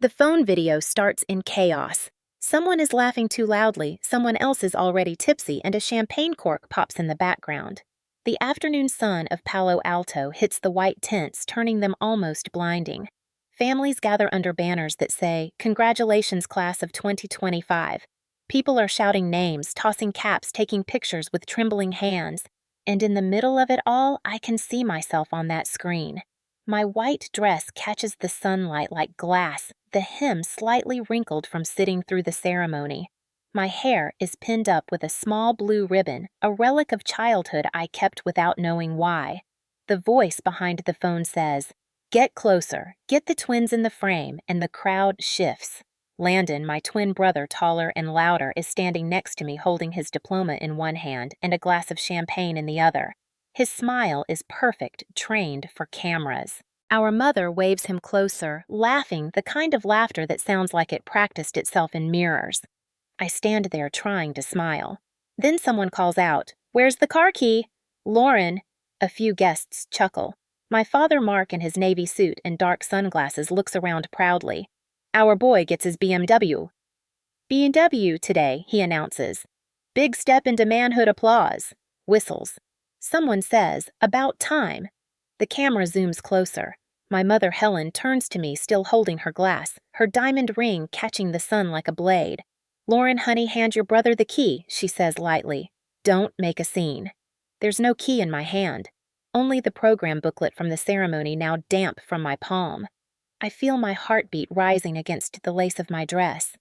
The phone video starts in chaos. Someone is laughing too loudly, someone else is already tipsy, and a champagne cork pops in the background. The afternoon sun of Palo Alto hits the white tents, turning them almost blinding. Families gather under banners that say, "Congratulations, class of 2025. People are shouting names, tossing caps, taking pictures with trembling hands. And in the middle of it all, I can see myself on that screen. My white dress catches the sunlight like glass, the hem slightly wrinkled from sitting through the ceremony. My hair is pinned up with a small blue ribbon, a relic of childhood I kept without knowing why. The voice behind the phone says, "Get closer, get the twins in the frame," and the crowd shifts. Landon, my twin brother, taller and louder, is standing next to me holding his diploma in one hand and a glass of champagne in the other. His smile is perfect, trained for cameras. Our mother waves him closer, laughing, the kind of laughter that sounds like it practiced itself in mirrors. I stand there trying to smile. Then someone calls out, "Where's the car key?" "Lauren." A few guests chuckle. My father Mark in his navy suit and dark sunglasses looks around proudly. "Our boy gets his BMW. BMW today," he announces. "Big step into manhood applause." Whistles. Someone says, "About time." The camera zooms closer. My mother Helen turns to me, still holding her glass, her diamond ring catching the sun like a blade. "Lauren, honey, hand your brother the key," she says lightly. "Don't make a scene." There's no key in my hand. Only the program booklet from the ceremony, now damp from my palm. I feel my heartbeat rising against the lace of my dress.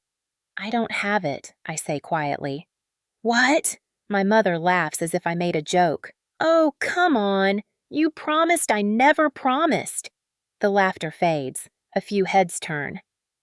"I don't have it," I say quietly. "What?" My mother laughs as if I made a joke. "Oh, come on. You promised I never promised." The laughter fades. A few heads turn.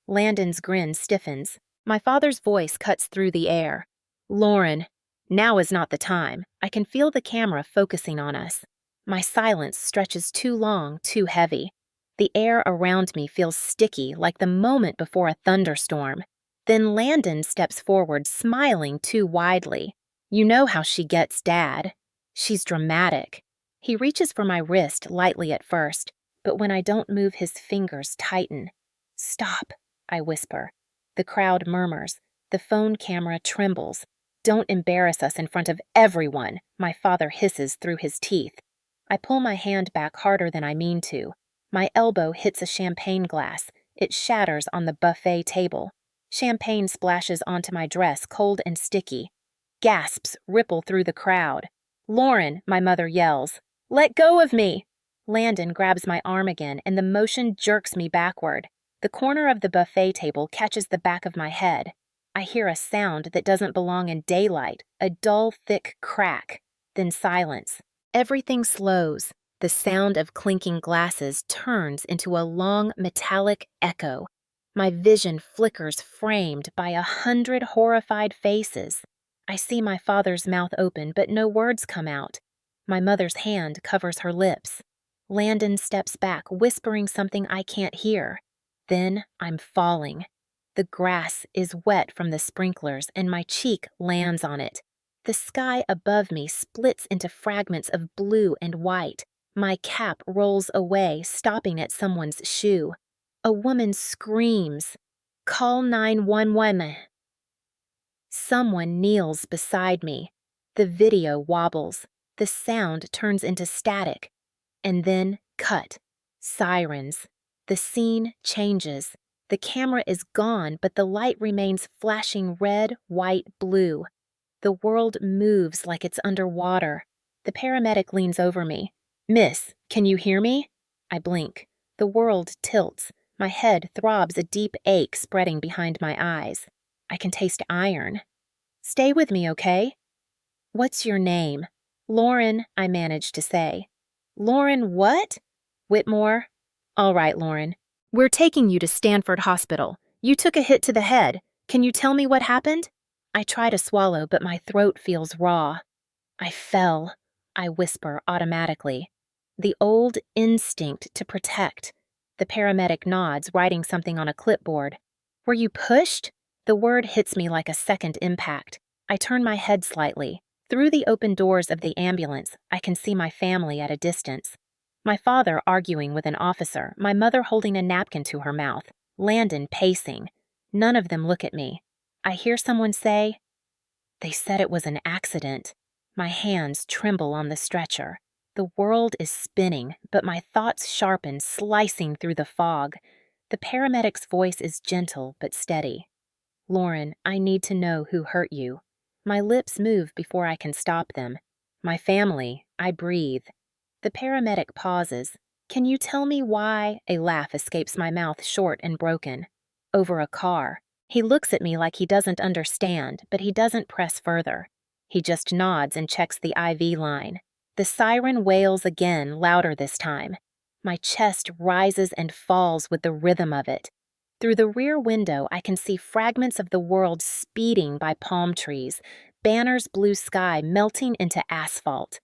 Landon's grin stiffens. My father's voice cuts through the air. "Lauren, now is not the time." I can feel the camera focusing on us. My silence stretches too long, too heavy. The air around me feels sticky, like the moment before a thunderstorm. Then Landon steps forward, smiling too widely. You know how she gets, Dad. She's dramatic. He reaches for my wrist lightly at first, but when I don't move, his fingers tighten. "Stop," I whisper. The crowd murmurs. The phone camera trembles. "Don't embarrass us in front of everyone," my father hisses through his teeth. I pull my hand back harder than I mean to. My elbow hits a champagne glass. It shatters on the buffet table. Champagne splashes onto my dress, cold and sticky. Gasps ripple through the crowd. "Lauren," my mother yells. "Let go of me!" Landon grabs my arm again, and the motion jerks me backward. The corner of the buffet table catches the back of my head. I hear a sound that doesn't belong in daylight, a dull, thick crack, then silence. Everything slows. The sound of clinking glasses turns into a long, metallic echo. My vision flickers, framed by 100 horrified faces. I see my father's mouth open, but no words come out. My mother's hand covers her lips. Landon steps back, whispering something I can't hear. Then I'm falling. The grass is wet from the sprinklers, and my cheek lands on it. The sky above me splits into fragments of blue and white. My cap rolls away, stopping at someone's shoe. A woman screams, "Call 911." Someone kneels beside me. The video wobbles. The sound turns into static. And then cut. Sirens. The scene changes. The camera is gone, but the light remains flashing red, white, blue. The world moves like it's underwater. The paramedic leans over me. "Miss, can you hear me?" I blink. The world tilts. My head throbs, a deep ache spreading behind my eyes. I can taste iron. "Stay with me, okay?" "What's your name?" "Lauren," I manage to say. "Lauren what?" "Whitmore." "All right, Lauren. We're taking you to Stanford Hospital. You took a hit to the head. Can you tell me what happened?" I try to swallow, but my throat feels raw. "I fell," I whisper automatically. The old instinct to protect. The paramedic nods, writing something on a clipboard. "Were you pushed?" The word hits me like a second impact. I turn my head slightly. Through the open doors of the ambulance, I can see my family at a distance. My father arguing with an officer, my mother holding a napkin to her mouth. Landon pacing. None of them look at me. I hear someone say, "They said it was an accident." My hands tremble on the stretcher. The world is spinning, but my thoughts sharpen, slicing through the fog. The paramedic's voice is gentle but steady. "Lauren, I need to know who hurt you." My lips move before I can stop them. "My family," I breathe. The paramedic pauses. "Can you tell me why?" A laugh escapes my mouth, short and broken. "Over a car." He looks at me like he doesn't understand, but he doesn't press further. He just nods and checks the IV line. The siren wails again, louder this time. My chest rises and falls with the rhythm of it. Through the rear window, I can see fragments of the world speeding by palm trees, banners, blue sky melting into asphalt.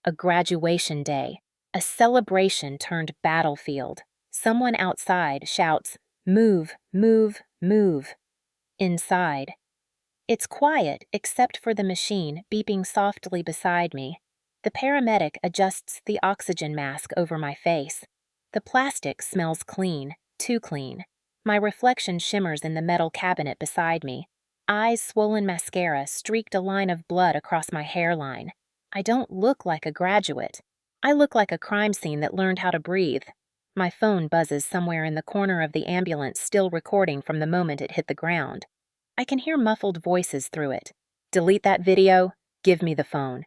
A graduation day, a celebration turned battlefield. Someone outside shouts, "Move, move, move." Inside. It's quiet except for the machine beeping softly beside me. The paramedic adjusts the oxygen mask over my face. The plastic smells clean, too clean. My reflection shimmers in the metal cabinet beside me. Eyes swollen mascara streaked a line of blood across my hairline. I don't look like a graduate. I look like a crime scene that learned how to breathe. My phone buzzes somewhere in the corner of the ambulance, still recording from the moment it hit the ground. I can hear muffled voices through it. "Delete that video. Give me the phone.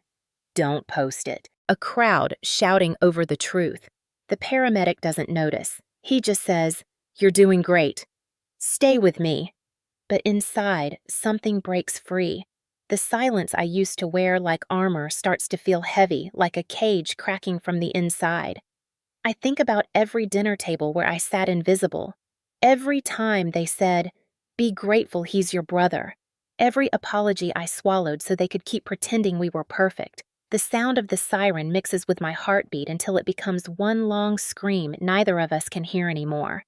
Don't post it." A crowd shouting over the truth. The paramedic doesn't notice. He just says, "You're doing great. Stay with me." But inside, something breaks free. The silence I used to wear like armor starts to feel heavy, like a cage cracking from the inside. I think about every dinner table where I sat invisible. Every time they said, "Be grateful he's your brother." Every apology I swallowed so they could keep pretending we were perfect. The sound of the siren mixes with my heartbeat until it becomes one long scream neither of us can hear anymore.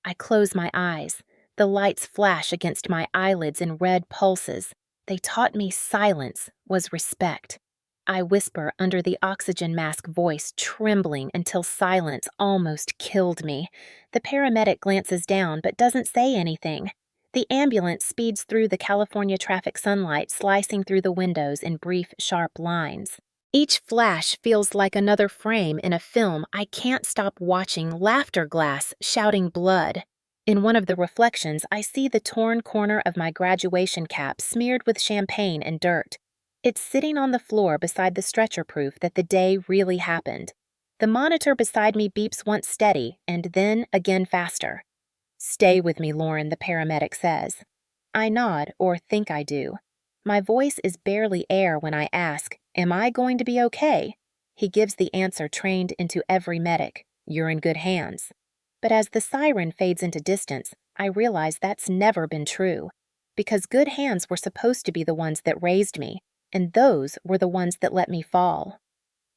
I close my eyes. The lights flash against my eyelids in red pulses. They taught me silence was respect. I whisper under the oxygen mask, voice trembling until silence almost killed me. The paramedic glances down but doesn't say anything. The ambulance speeds through the California traffic sunlight, slicing through the windows in brief, sharp lines. Each flash feels like another frame in a film I can't stop watching, laughter glass shouting blood. In one of the reflections, I see the torn corner of my graduation cap smeared with champagne and dirt. It's sitting on the floor beside the stretcher, proof that the day really happened. The monitor beside me beeps once steady and then again faster. "Stay with me, Lauren," the paramedic says. I nod, or think I do. My voice is barely air when I ask, "Am I going to be okay?" He gives the answer trained into every medic, "You're in good hands." But as the siren fades into distance, I realize that's never been true. Because good hands were supposed to be the ones that raised me, and those were the ones that let me fall.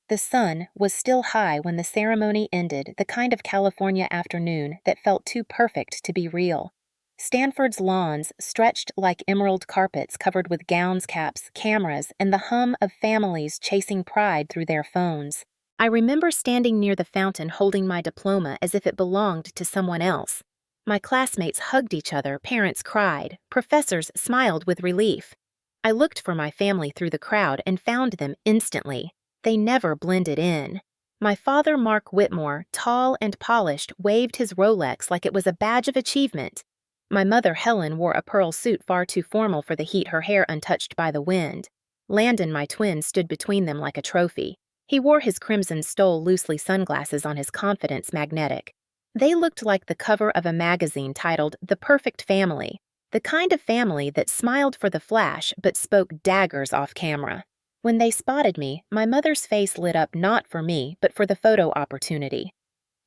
The sun was still high when the ceremony ended, the kind of California afternoon that felt too perfect to be real. Stanford's lawns stretched like emerald carpets covered with gowns, caps, cameras, and the hum of families chasing pride through their phones. I remember standing near the fountain holding my diploma as if it belonged to someone else. My classmates hugged each other, parents cried, professors smiled with relief. I looked for my family through the crowd and found them instantly. They never blended in. My father, Mark Whitmore, tall and polished, waved his Rolex like it was a badge of achievement. My mother, Helen, wore a pearl suit far too formal for the heat, her hair untouched by the wind. Landon, my twin, stood between them like a trophy. He wore his crimson stole loosely sunglasses on his confidence magnetic. They looked like the cover of a magazine titled The Perfect Family, the kind of family that smiled for the flash but spoke daggers off camera. When they spotted me, my mother's face lit up not for me, but for the photo opportunity.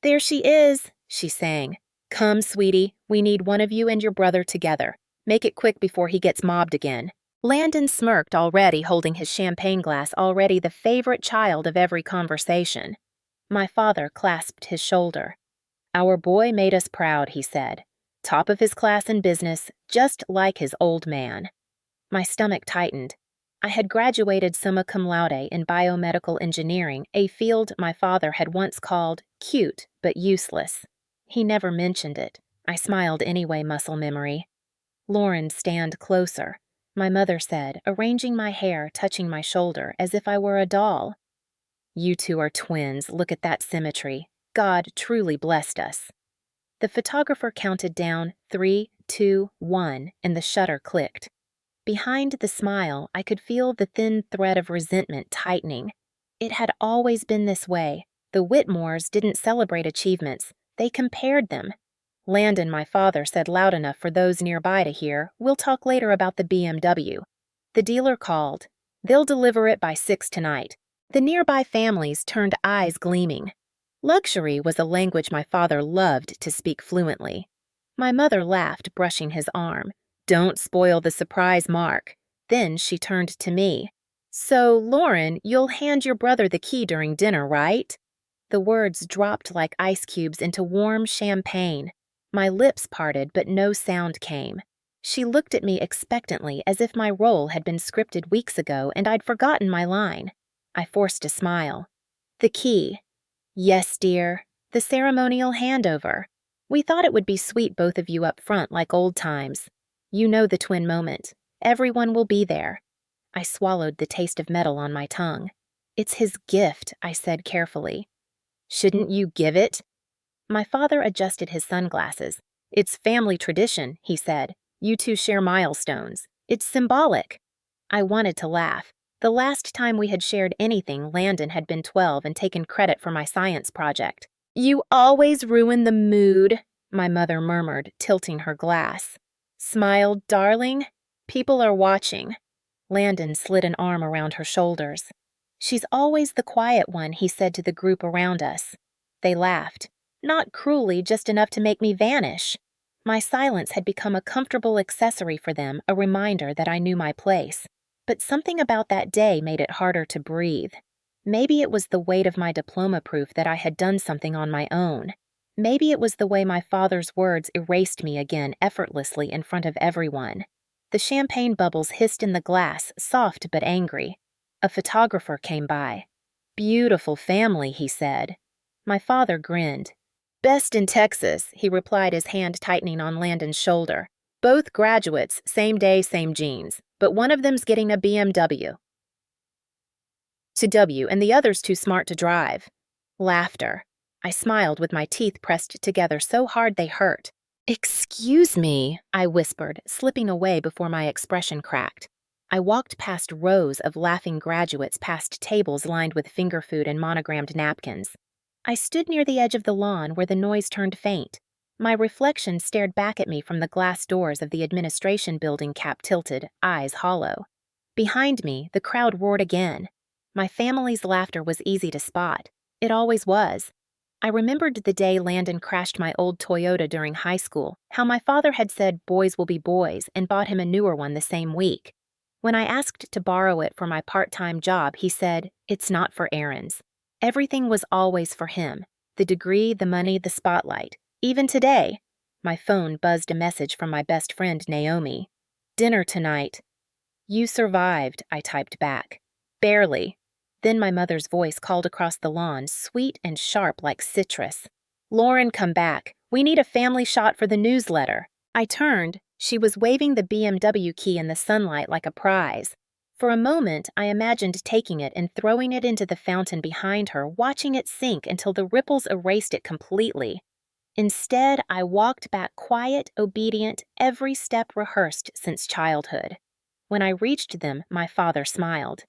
"There she is," she sang. "Come, sweetie, we need one of you and your brother together. Make it quick before he gets mobbed again." Landon smirked, already holding his champagne glass, already the favorite child of every conversation. My father clasped his shoulder. "Our boy made us proud," he said. "Top of his class in business, just like his old man." My stomach tightened. I had graduated summa cum laude in biomedical engineering, a field my father had once called cute but useless. He never mentioned it. I smiled anyway, muscle memory. Lauren, stand closer, my mother said, arranging my hair, touching my shoulder, as if I were a doll. You two are twins, look at that symmetry. God truly blessed us. The photographer counted down 3, 2, 1, and the shutter clicked. Behind the smile, I could feel the thin thread of resentment tightening. It had always been this way. The Whitmores didn't celebrate achievements, they compared them. Landon, my father, said loud enough for those nearby to hear, "We'll talk later about the BMW." The dealer called. "They'll deliver it by 6 tonight." The nearby families turned eyes gleaming. Luxury was a language my father loved to speak fluently. My mother laughed, brushing his arm. "Don't spoil the surprise, Mark." Then she turned to me. "So, Lauren, you'll hand your brother the key during dinner, right?" The words dropped like ice cubes into warm champagne. My lips parted, but no sound came. She looked at me expectantly, as if my role had been scripted weeks ago and I'd forgotten my line. I forced a smile. "The key." "Yes, dear. The ceremonial handover. We thought it would be sweet, both of you up front like old times. You know the twin moment. Everyone will be there." I swallowed the taste of metal on my tongue. "It's his gift," I said carefully. "Shouldn't you give it?" My father adjusted his sunglasses. "It's family tradition," he said. "You two share milestones. It's symbolic." I wanted to laugh. The last time we had shared anything, Landon had been 12 and taken credit for my science project. "You always ruin the mood," my mother murmured, tilting her glass. "Smile, darling. People are watching." Landon slid an arm around her shoulders. "She's always the quiet one," he said to the group around us. They laughed. Not cruelly, just enough to make me vanish. My silence had become a comfortable accessory for them, a reminder that I knew my place. But something about that day made it harder to breathe. Maybe it was the weight of my diploma proof that I had done something on my own. Maybe it was the way my father's words erased me again effortlessly in front of everyone. The champagne bubbles hissed in the glass, soft but angry. A photographer came by. "Beautiful family," he said. My father grinned. "Best in Texas," he replied, his hand tightening on Landon's shoulder. "Both graduates, same day, same jeans, but one of them's getting a BMW. And the other's too smart to drive." Laughter. I smiled with my teeth pressed together so hard they hurt. "Excuse me," I whispered, slipping away before my expression cracked. I walked past rows of laughing graduates, past tables lined with finger food and monogrammed napkins. I stood near the edge of the lawn where the noise turned faint. My reflection stared back at me from the glass doors of the administration building, cap tilted, eyes hollow. Behind me, the crowd roared again. My family's laughter was easy to spot. It always was. I remembered the day Landon crashed my old Toyota during high school, how my father had said boys will be boys and bought him a newer one the same week. When I asked to borrow it for my part-time job, he said, "It's not for errands." Everything was always for him. The degree, the money, the spotlight. Even today. My phone buzzed a message from my best friend, Naomi. "Dinner tonight." "You survived," I typed back. "Barely." Then my mother's voice called across the lawn, sweet and sharp like citrus. "Lauren, come back. We need a family shot for the newsletter." I turned. She was waving the BMW key in the sunlight like a prize. For a moment, I imagined taking it and throwing it into the fountain behind her, watching it sink until the ripples erased it completely. Instead, I walked back quiet, obedient, every step rehearsed since childhood. When I reached them, my father smiled.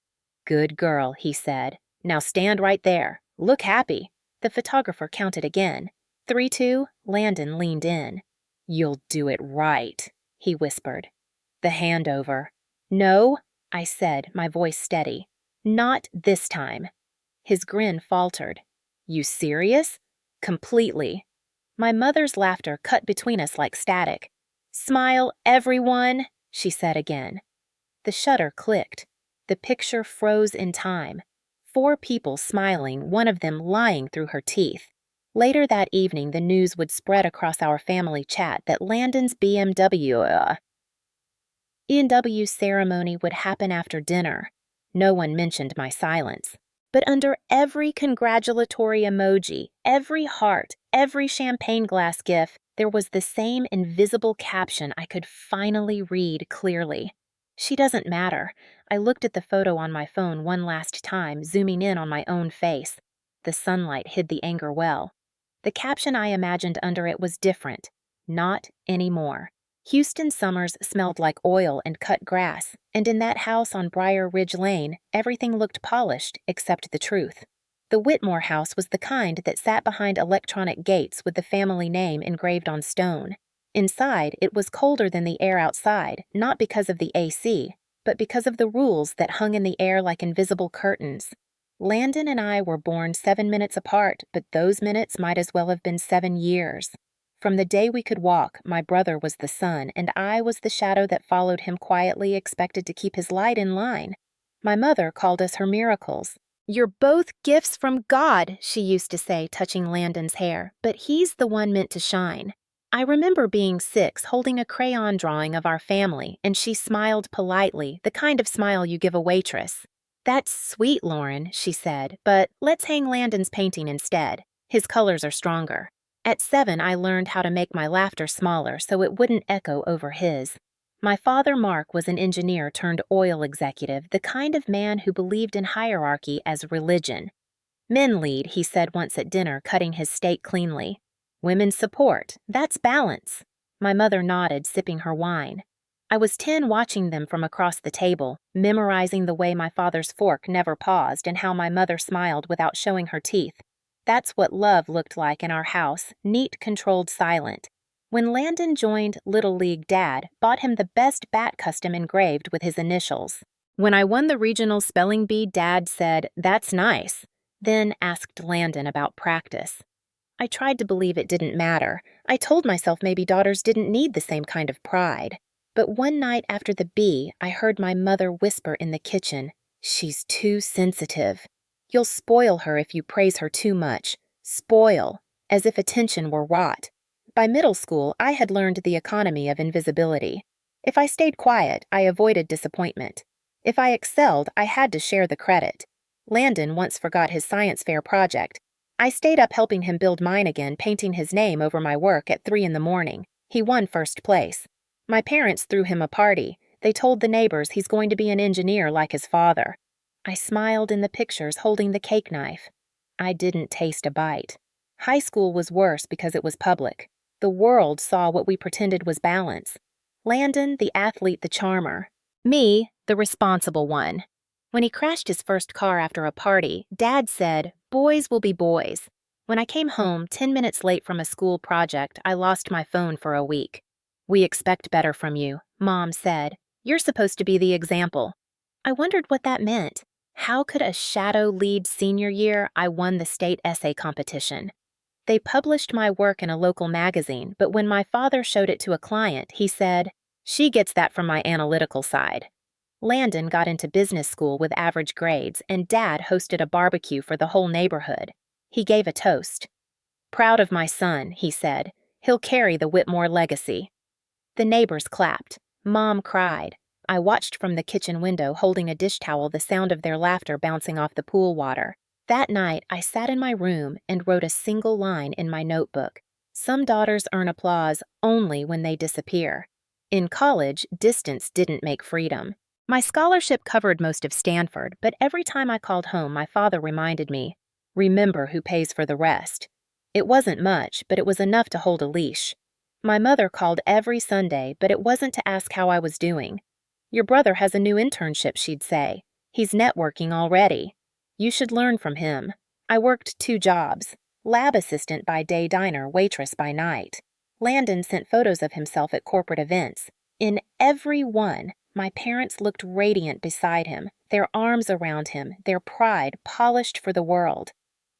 "Good girl," he said. "Now stand right there. Look happy." The photographer counted again. 3, 2, Landon leaned in. "You'll do it right," he whispered. "The handover." "No," I said, my voice steady. "Not this time." His grin faltered. "You serious?" "Completely." My mother's laughter cut between us like static. "Smile, everyone," she said again. The shutter clicked. The picture froze in time. 4 people smiling, one of them lying through her teeth. Later that evening, the news would spread across our family chat that Landon's BMW ceremony would happen after dinner. No one mentioned my silence. But under every congratulatory emoji, every heart, every champagne glass gif, There was the same invisible caption I could finally read clearly. She doesn't matter. I looked at the photo on my phone one last time, zooming in on my own face. The sunlight hid the anger well. The caption I imagined under it was different. Not anymore. Houston summers smelled like oil and cut grass, and in that house on Briar Ridge Lane, everything looked polished except the truth. The Whitmore house was the kind that sat behind electronic gates with the family name engraved on stone. Inside, it was colder than the air outside, not because of the AC, but because of the rules that hung in the air like invisible curtains. Landon and I were born 7 minutes apart, but those minutes might as well have been 7 years. From the day we could walk, my brother was the sun, and I was the shadow that followed him quietly, expected to keep his light in line. My mother called us her miracles. "You're both gifts from God," she used to say, touching Landon's hair, "but he's the one meant to shine." I remember being 6, holding a crayon drawing of our family, and she smiled politely, the kind of smile you give a waitress. "That's sweet, Lauren," she said, "but let's hang Landon's painting instead. His colors are stronger." At 7, I learned how to make my laughter smaller so it wouldn't echo over his. My father, Mark, was an engineer turned oil executive, the kind of man who believed in hierarchy as religion. "Men lead," he said once at dinner, cutting his steak cleanly. "Women support. That's balance." My mother nodded, sipping her wine. I was 10 watching them from across the table, memorizing the way my father's fork never paused and how my mother smiled without showing her teeth. That's what love looked like in our house, neat, controlled, silent. When Landon joined Little League, Dad bought him the best bat custom engraved with his initials. When I won the regional spelling bee, Dad said, "That's nice," then asked Landon about practice. I tried to believe it didn't matter. I told myself maybe daughters didn't need the same kind of pride. But one night after the bee, I heard my mother whisper in the kitchen, "She's too sensitive. You'll spoil her if you praise her too much." Spoil, as if attention were rot. By middle school, I had learned the economy of invisibility. If I stayed quiet, I avoided disappointment. If I excelled, I had to share the credit. Landon once forgot his science fair project. I stayed up helping him build mine again, painting his name over my work at 3 in the morning. He won first place. My parents threw him a party. They told the neighbors he's going to be an engineer like his father. I smiled in the pictures, holding the cake knife. I didn't taste a bite. High school was worse because it was public. The world saw what we pretended was balance. Landon, the athlete, the charmer. Me, the responsible one. When he crashed his first car after a party, Dad said, "Boys will be boys." When I came home 10 minutes late from a school project, I lost my phone for a week. "We expect better from you," Mom said. "You're supposed to be the example." I wondered what that meant. How could a shadow lead senior year? I won the state essay competition. They published my work in a local magazine, but when my father showed it to a client, he said, "She gets that from my analytical side." Landon got into business school with average grades, and Dad hosted a barbecue for the whole neighborhood. He gave a toast. "Proud of my son," he said. "He'll carry the Whitmore legacy." The neighbors clapped. Mom cried. I watched from the kitchen window, holding a dish towel, the sound of their laughter bouncing off the pool water. That night, I sat in my room and wrote a single line in my notebook. Some daughters earn applause only when they disappear. In college, distance didn't make freedom. My scholarship covered most of Stanford, but every time I called home, my father reminded me, "Remember who pays for the rest." It wasn't much, but it was enough to hold a leash. My mother called every Sunday, but it wasn't to ask how I was doing. "Your brother has a new internship," she'd say. "He's networking already. You should learn from him." I worked 2 jobs. Lab assistant by day, diner, waitress by night. Landon sent photos of himself at corporate events. In every one, my parents looked radiant beside him, their arms around him, their pride polished for the world.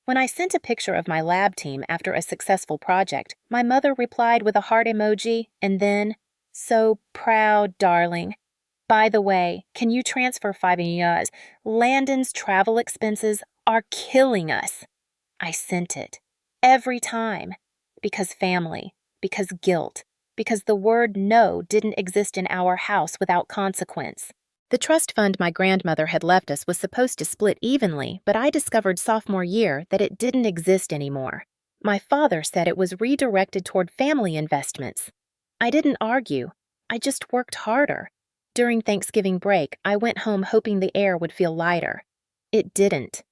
When I sent a picture of my lab team after a successful project, my mother replied with a heart emoji, and then, "So proud, darling. By the way, can you transfer $5? Landon's travel expenses are killing us." I sent it. Every time. Because family. Because guilt. Because the word no didn't exist in our house without consequence. The trust fund my grandmother had left us was supposed to split evenly, but I discovered sophomore year that it didn't exist anymore. My father said it was redirected toward family investments. I didn't argue. I just worked harder. During Thanksgiving break, I went home hoping the air would feel lighter. It didn't.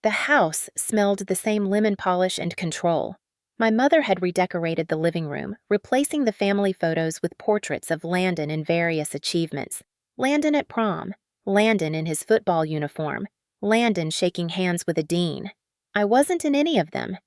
The house smelled the same lemon polish and control. My mother had redecorated the living room, replacing the family photos with portraits of Landon in various achievements. Landon at prom, Landon in his football uniform, Landon shaking hands with a dean. I wasn't in any of them.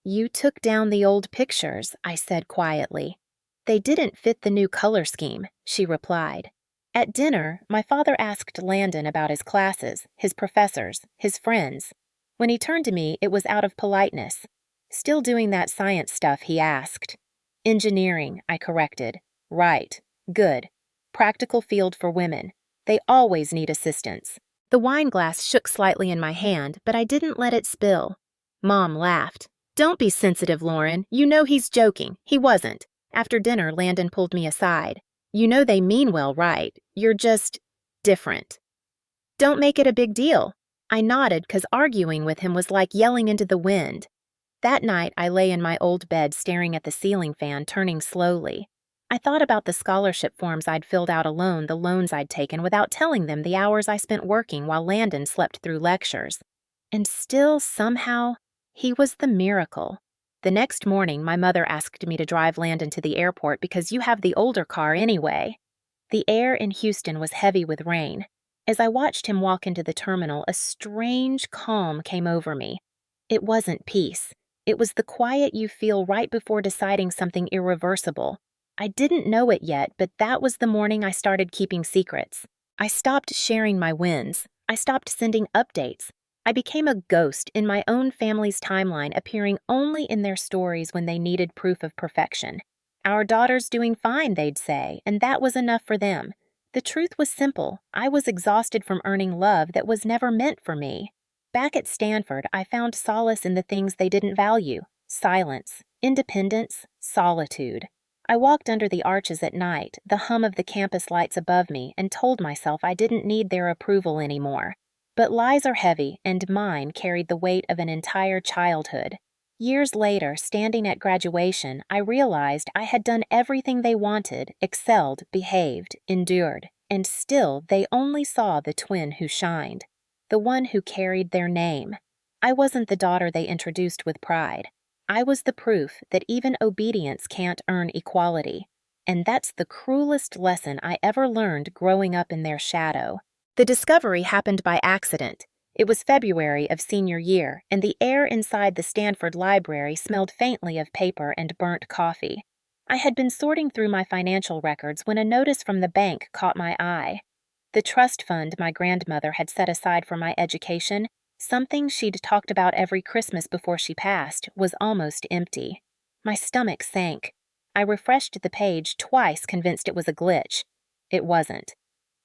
"You took down the old pictures," I said quietly. "They didn't fit the new color scheme," she replied. At dinner, my father asked Landon about his classes, his professors, his friends. When he turned to me, it was out of politeness. "Still doing that science stuff?" he asked. "Engineering," I corrected. "Right. Good. Practical field for women. They always need assistance." The wine glass shook slightly in my hand, but I didn't let it spill. Mom laughed. "Don't be sensitive, Lauren. You know he's joking. He wasn't." After dinner, Landon pulled me aside. "You know they mean well, right? You're just different. Don't make it a big deal." I nodded because arguing with him was like yelling into the wind. That night, I lay in my old bed staring at the ceiling fan turning slowly. I thought about the scholarship forms I'd filled out alone, the loans I'd taken without telling them, the hours I spent working while Landon slept through lectures. And still, somehow, he was the miracle. The next morning, my mother asked me to drive Landon to the airport because you have the older car anyway. The air in Houston was heavy with rain. As I watched him walk into the terminal, a strange calm came over me. It wasn't peace. It was the quiet you feel right before deciding something irreversible. I didn't know it yet, but that was the morning I started keeping secrets. I stopped sharing my wins. I stopped sending updates. I became a ghost in my own family's timeline, appearing only in their stories when they needed proof of perfection. "Our daughter's doing fine," they'd say, and that was enough for them. The truth was simple. I was exhausted from earning love that was never meant for me. Back at Stanford, I found solace in the things they didn't value: silence, independence, solitude. I walked under the arches at night, the hum of the campus lights above me, and told myself I didn't need their approval anymore. But lies are heavy, and mine carried the weight of an entire childhood. Years later, standing at graduation, I realized I had done everything they wanted, excelled, behaved, endured, and still they only saw the twin who shined, the one who carried their name. I wasn't the daughter they introduced with pride. I was the proof that even obedience can't earn equality. And that's the cruelest lesson I ever learned growing up in their shadow. The discovery happened by accident. It was February of senior year, and the air inside the Stanford library smelled faintly of paper and burnt coffee. I had been sorting through my financial records when a notice from the bank caught my eye. The trust fund my grandmother had set aside for my education, something she'd talked about every Christmas before she passed, was almost empty. My stomach sank. I refreshed the page twice, convinced it was a glitch. It wasn't.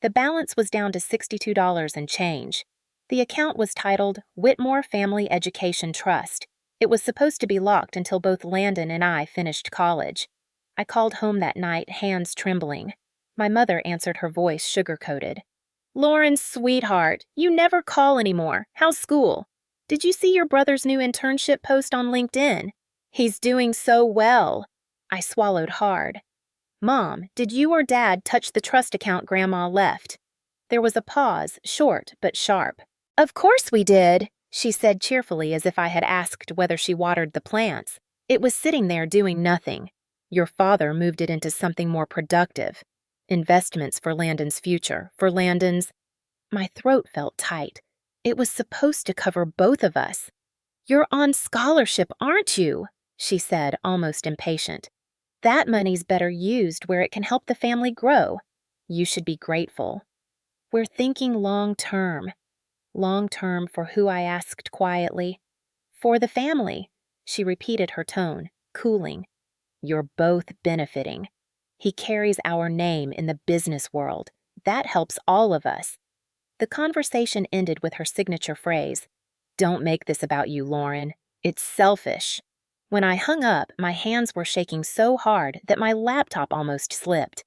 The balance was down to $62 and change. The account was titled Whitmore Family Education Trust. It was supposed to be locked until both Landon and I finished college. I called home that night, hands trembling. My mother answered, her voice sugar-coated. "Lauren, sweetheart, you never call anymore. How's school? Did you see your brother's new internship post on LinkedIn? He's doing so well." I swallowed hard. "Mom, did you or Dad touch the trust account Grandma left?" There was a pause, short but sharp. "Of course we did," she said cheerfully, as if I had asked whether she watered the plants. "It was sitting there doing nothing. Your father moved it into something more productive. Investments for Landon's future, for Landon's—" My throat felt tight. It was supposed to cover both of us. "You're on scholarship, aren't you?" she said, almost impatient. "That money's better used where it can help the family grow. You should be grateful." "We're thinking long-term." "Long-term for who?" I asked quietly. "For the family," she repeated, her tone cooling. "You're both benefiting. He carries our name in the business world. That helps all of us." The conversation ended with her signature phrase, "Don't make this about you, Lauren. It's selfish." When I hung up, my hands were shaking so hard that my laptop almost slipped.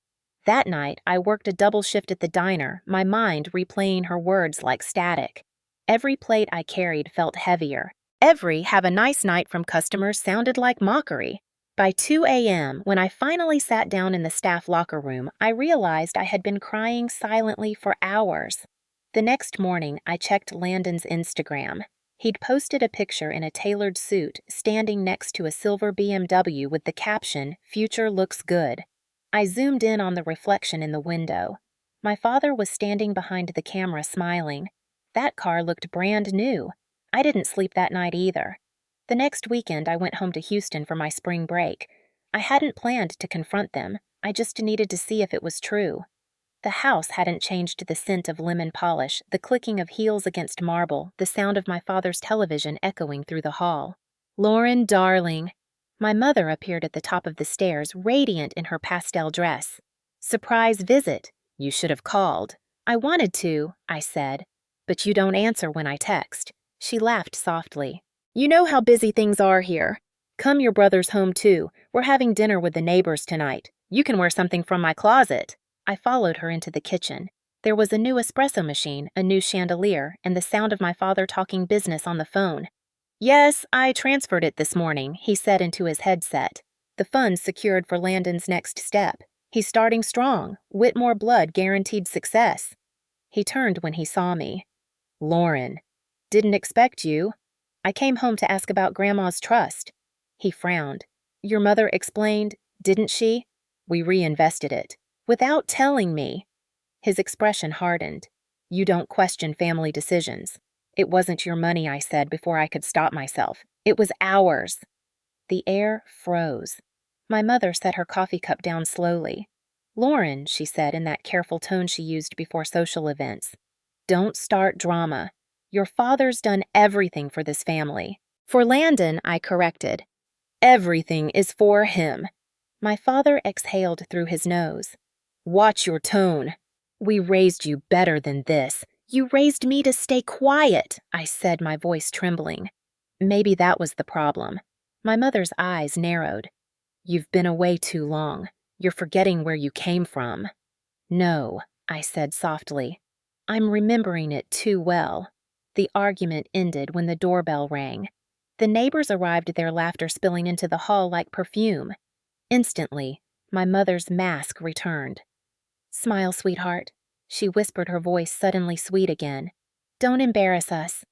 That night, I worked a double shift at the diner, my mind replaying her words like static. Every plate I carried felt heavier. Every "have a nice night" from customers sounded like mockery. By 2 a.m., when I finally sat down in the staff locker room, I realized I had been crying silently for hours. The next morning, I checked Landon's Instagram. He'd posted a picture in a tailored suit, standing next to a silver BMW with the caption, "Future looks good." I zoomed in on the reflection in the window. My father was standing behind the camera smiling. That car looked brand new. I didn't sleep that night either. The next weekend, I went home to Houston for my spring break. I hadn't planned to confront them. I just needed to see if it was true. The house hadn't changed the scent of lemon polish, the clicking of heels against marble, the sound of my father's television echoing through the hall. "Lauren, darling." My mother appeared at the top of the stairs, radiant in her pastel dress. "Surprise visit. You should have called." "I wanted to," I said. "But you don't answer when I text." She laughed softly. "You know how busy things are here. Come, your brother's home too. We're having dinner with the neighbors tonight. You can wear something from my closet." I followed her into the kitchen. There was a new espresso machine, a new chandelier, and the sound of my father talking business on the phone. "Yes, I transferred it this morning," he said into his headset. "The funds secured for Landon's next step. He's starting strong. Whitmore blood guaranteed success." He turned when he saw me. "Lauren, didn't expect you. I came home to ask about Grandma's trust." He frowned. "Your mother explained, didn't she? We reinvested it. Without telling me." His expression hardened. "You don't question family decisions." "It wasn't your money," I said before I could stop myself. "It was ours." The air froze. My mother set her coffee cup down slowly. "Lauren," she said in that careful tone she used before social events, "don't start drama. Your father's done everything for this family." "For Landon," I corrected. "Everything is for him." My father exhaled through his nose. "Watch your tone. We raised you better than this." "You raised me to stay quiet," I said, my voice trembling. Maybe that was the problem. My mother's eyes narrowed. "You've been away too long. You're forgetting where you came from." "No," I said softly. "I'm remembering it too well." The argument ended when the doorbell rang. The neighbors arrived, their laughter spilling into the hall like perfume. Instantly, my mother's mask returned. "Smile, sweetheart," she whispered, her voice suddenly sweet again. "Don't embarrass us."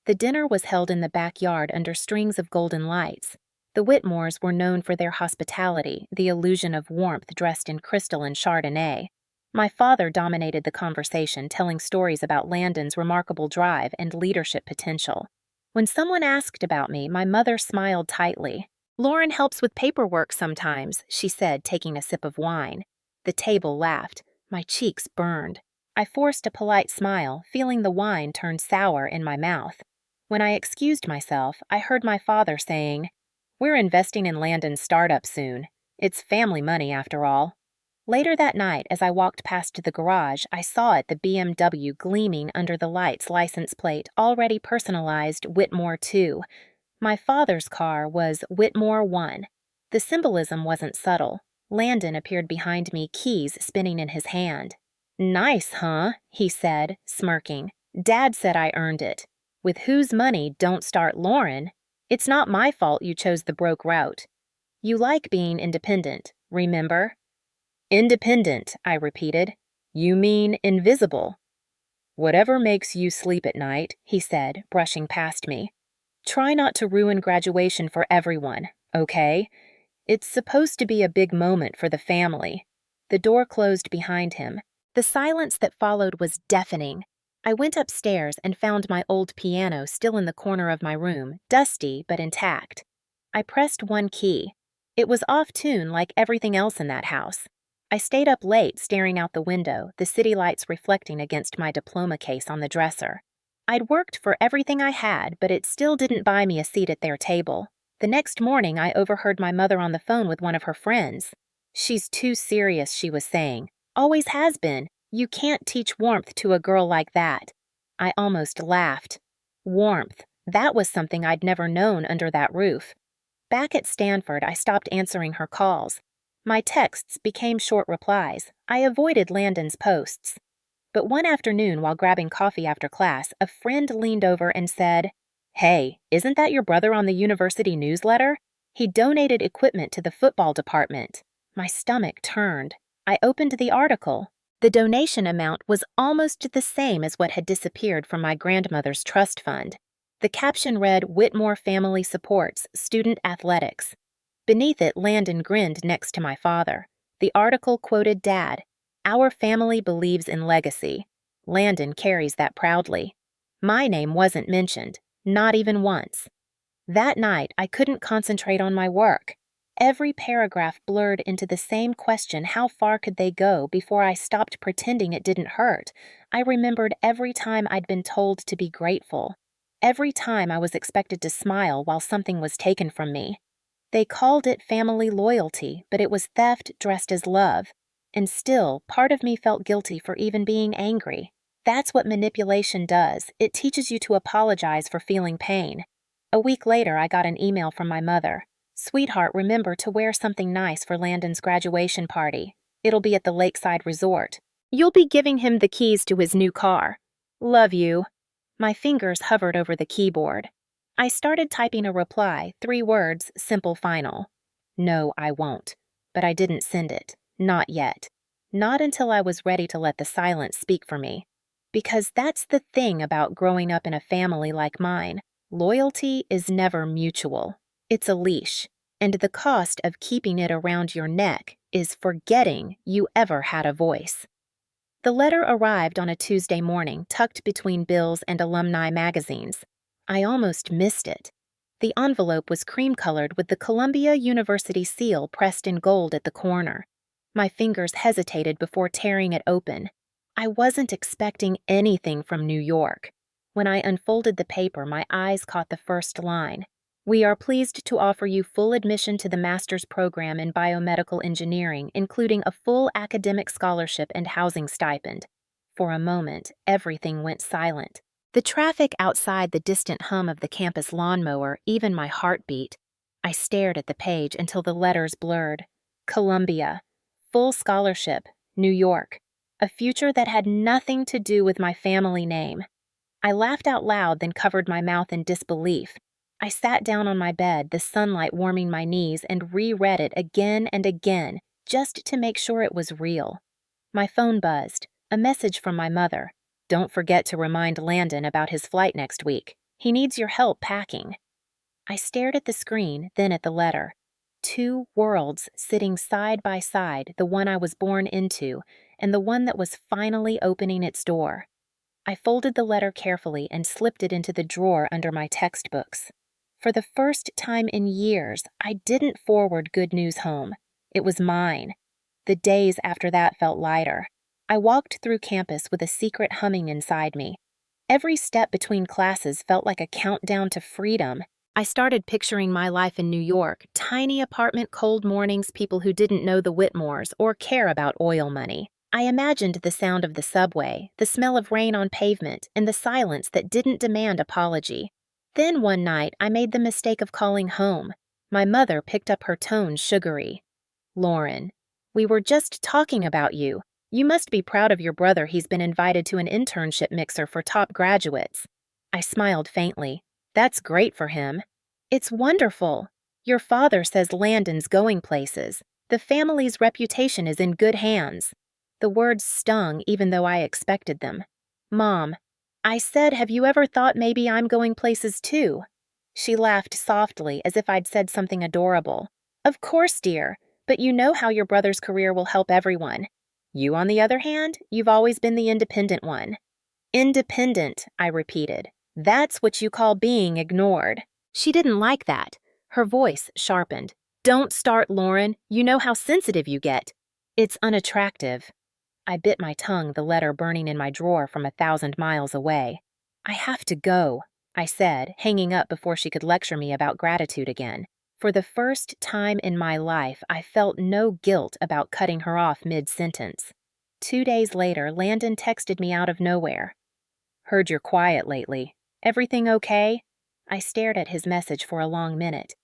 The dinner was held in the backyard under strings of golden lights. The Whitmores were known for their hospitality, the illusion of warmth dressed in crystal and Chardonnay. My father dominated the conversation, telling stories about Landon's remarkable drive and leadership potential. When someone asked about me, my mother smiled tightly. "Lauren helps with paperwork sometimes," she said, taking a sip of wine. The table laughed. My cheeks burned. I forced a polite smile, feeling the wine turn sour in my mouth. When I excused myself, I heard my father saying, "We're investing in Landon's startup soon. It's family money, after all." Later that night, as I walked past the garage, I saw it, the BMW gleaming under the lights license plate, already personalized Whitmore 2. My father's car was Whitmore 1. The symbolism wasn't subtle. Landon appeared behind me, keys spinning in his hand. "Nice, huh?" he said, smirking. "Dad said I earned it. With whose money don't start Lauren? It's not my fault you chose the broke route. You like being independent, remember?" "Independent," I repeated. "You mean invisible." "Whatever makes you sleep at night," he said, brushing past me. "Try not to ruin graduation for everyone, okay? It's supposed to be a big moment for the family." The door closed behind him. The silence that followed was deafening. I went upstairs and found my old piano still in the corner of my room, dusty but intact. I pressed one key. It was off tune like everything else in that house. I stayed up late staring out the window, the city lights reflecting against my diploma case on the dresser. I'd worked for everything I had, but it still didn't buy me a seat at their table. The next morning, I overheard my mother on the phone with one of her friends. "She's too serious," she was saying. "Always has been. You can't teach warmth to a girl like that." I almost laughed. Warmth. That was something I'd never known under that roof. Back at Stanford, I stopped answering her calls. My texts became short replies. I avoided Landon's posts. But one afternoon, while grabbing coffee after class, a friend leaned over and said, Hey, isn't that your brother on the university newsletter? He donated equipment to the football department. My stomach turned. I opened the article. The donation amount was almost the same as what had disappeared from my grandmother's trust fund. The caption read, "Whitmore Family Supports Student Athletics." Beneath it, Landon grinned next to my father. The article quoted Dad, "Our family believes in legacy." Landon carries that proudly. My name wasn't mentioned, not even once. That night, I couldn't concentrate on my work. Every paragraph blurred into the same question: how far could they go before I stopped pretending it didn't hurt? I remembered every time I'd been told to be grateful. Every time I was expected to smile while something was taken from me. They called it family loyalty, but it was theft dressed as love. And still, part of me felt guilty for even being angry. That's what manipulation does. It teaches you to apologize for feeling pain. A week later, I got an email from my mother. "Sweetheart, remember to wear something nice for Landon's graduation party. It'll be at the Lakeside Resort. You'll be giving him the keys to his new car. Love you." My fingers hovered over the keyboard. I started typing a reply, 3 words, simple final. "No, I won't." But I didn't send it. Not yet. Not until I was ready to let the silence speak for me. Because that's the thing about growing up in a family like mine. Loyalty is never mutual. It's a leash, and the cost of keeping it around your neck is forgetting you ever had a voice. The letter arrived on a Tuesday morning, tucked between bills and alumni magazines. I almost missed it. The envelope was cream-colored with the Columbia University seal pressed in gold at the corner. My fingers hesitated before tearing it open. I wasn't expecting anything from New York. When I unfolded the paper, my eyes caught the first line. "We are pleased to offer you full admission to the master's program in biomedical engineering, including a full academic scholarship and housing stipend." For a moment, everything went silent. The traffic outside, the distant hum of the campus lawnmower, even my heartbeat. I stared at the page until the letters blurred. Columbia. Full scholarship. New York. A future that had nothing to do with my family name. I laughed out loud, then covered my mouth in disbelief. I sat down on my bed, the sunlight warming my knees, and reread it again and again, just to make sure it was real. My phone buzzed. A message from my mother. "Don't forget to remind Landon about his flight next week. He needs your help packing." I stared at the screen, then at the letter. 2 worlds sitting side by side, the one I was born into, and the one that was finally opening its door. I folded the letter carefully and slipped it into the drawer under my textbooks. For the first time in years, I didn't forward good news home. It was mine. The days after that felt lighter. I walked through campus with a secret humming inside me. Every step between classes felt like a countdown to freedom. I started picturing my life in New York, tiny apartment, cold mornings, people who didn't know the Whitmores or care about oil money. I imagined the sound of the subway, the smell of rain on pavement, and the silence that didn't demand apology. Then one night, I made the mistake of calling home. My mother picked up her tone sugary. "Lauren, we were just talking about you. You must be proud of your brother. He's been invited to an internship mixer for top graduates." I smiled faintly. "That's great for him." "It's wonderful. Your father says Landon's going places. The family's reputation is in good hands." The words stung even though I expected them. "Mom," I said, "have you ever thought maybe I'm going places too?" She laughed softly as if I'd said something adorable. "Of course, dear, but you know how your brother's career will help everyone. You, on the other hand, you've always been the independent one." "Independent," I repeated. "That's what you call being ignored." She didn't like that. Her voice sharpened. "Don't start, Lauren. You know how sensitive you get." "It's unattractive." I bit my tongue, the letter burning in my drawer from 1,000 miles away. "I have to go," I said, hanging up before she could lecture me about gratitude again. For the first time in my life, I felt no guilt about cutting her off mid-sentence. 2 days later, Landon texted me out of nowhere. "Heard you're quiet lately. Everything okay?" I stared at his message for a long minute.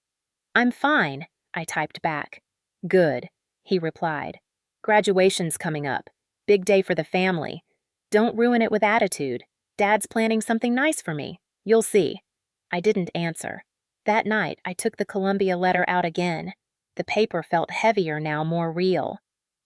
"I'm fine," I typed back. "Good," he replied. "Graduation's coming up. Big day for the family. Don't ruin it with attitude. Dad's planning something nice for me. You'll see." I didn't answer. That night, I took the Columbia letter out again. The paper felt heavier now, more real.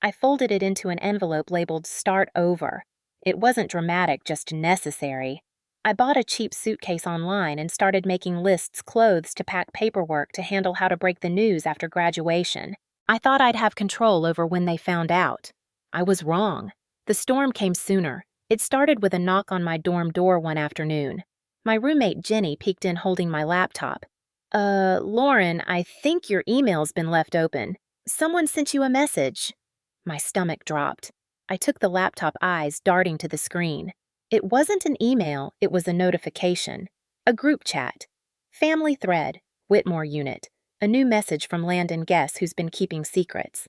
I folded it into an envelope labeled Start Over. It wasn't dramatic, just necessary. I bought a cheap suitcase online and started making lists, clothes to pack, paperwork to handle how to break the news after graduation. I thought I'd have control over when they found out. I was wrong. The storm came sooner. It started with a knock on my dorm door one afternoon. My roommate Jenny peeked in holding my laptop. Lauren, I think your email's been left open. Someone sent you a message." My stomach dropped. I took the laptop, eyes darting to the screen. It wasn't an email, it was a notification. A group chat. Family thread, Whitmore unit. A new message from Landon Guess, who's been keeping secrets.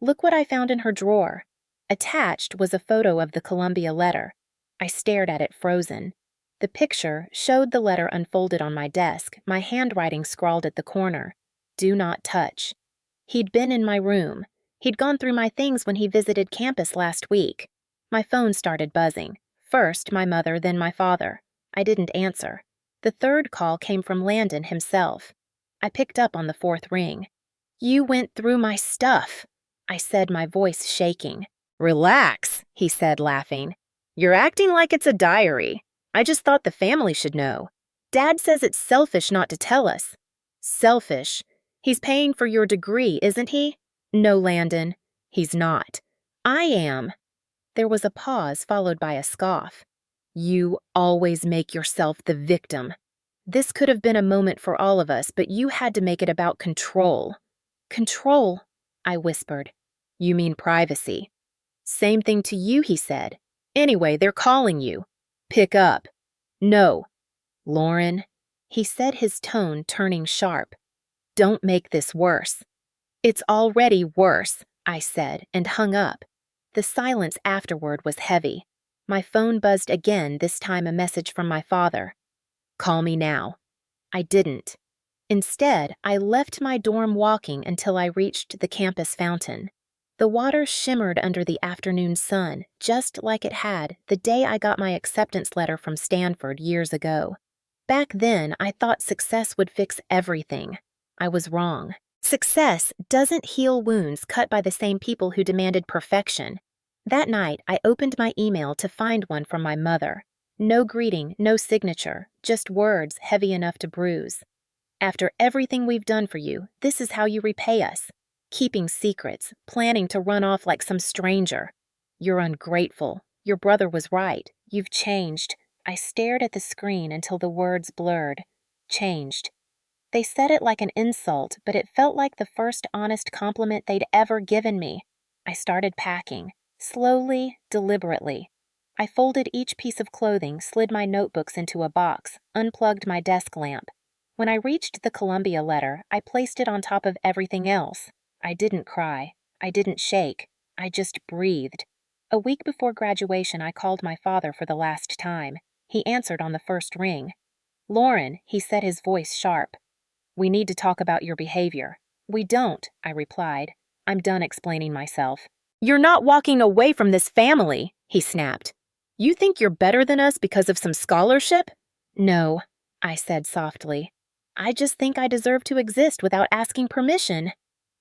Look what I found in her drawer. Attached was a photo of the Columbia letter. I stared at it, frozen. The picture showed the letter unfolded on my desk, my handwriting scrawled at the corner. Do not touch. He'd been in my room. He'd gone through my things when he visited campus last week. My phone started buzzing. First my mother, then my father. I didn't answer. The third call came from Landon himself. I picked up on the fourth ring. "You went through my stuff," I said, my voice shaking. "Relax," he said, laughing. "You're acting like it's a diary. I just thought the family should know. Dad says it's selfish not to tell us." "Selfish? He's paying for your degree, isn't he?" "No, Landon, he's not. I am." There was a pause followed by a scoff. "You always make yourself the victim. This could have been a moment for all of us, but you had to make it about control." "Control?" I whispered. "You mean privacy." "Same thing to you," he said. "Anyway, they're calling you. Pick up." "No." "Lauren," he said, his tone turning sharp. "Don't make this worse." "It's already worse," I said, and hung up. The silence afterward was heavy. My phone buzzed again, this time a message from my father. "Call me now." I didn't. Instead, I left my dorm walking until I reached the campus fountain. The water shimmered under the afternoon sun, just like it had the day I got my acceptance letter from Stanford years ago. Back then, I thought success would fix everything. I was wrong. Success doesn't heal wounds cut by the same people who demanded perfection. That night, I opened my email to find one from my mother. No greeting, no signature, just words heavy enough to bruise. "After everything we've done for you, this is how you repay us. Keeping secrets, planning to run off like some stranger. You're ungrateful. Your brother was right. You've changed." I stared at the screen until the words blurred. Changed. They said it like an insult, but it felt like the first honest compliment they'd ever given me. I started packing. Slowly, deliberately. I folded each piece of clothing, slid my notebooks into a box, unplugged my desk lamp. When I reached the Columbia letter, I placed it on top of everything else. I didn't cry. I didn't shake. I just breathed. A week before graduation, I called my father for the last time. He answered on the first ring. "Lauren," he said, his voice sharp. "We need to talk about your behavior." "We don't," I replied. "I'm done explaining myself." "You're not walking away from this family," he snapped. "You think you're better than us because of some scholarship?" "No," I said softly. "I just think I deserve to exist without asking permission."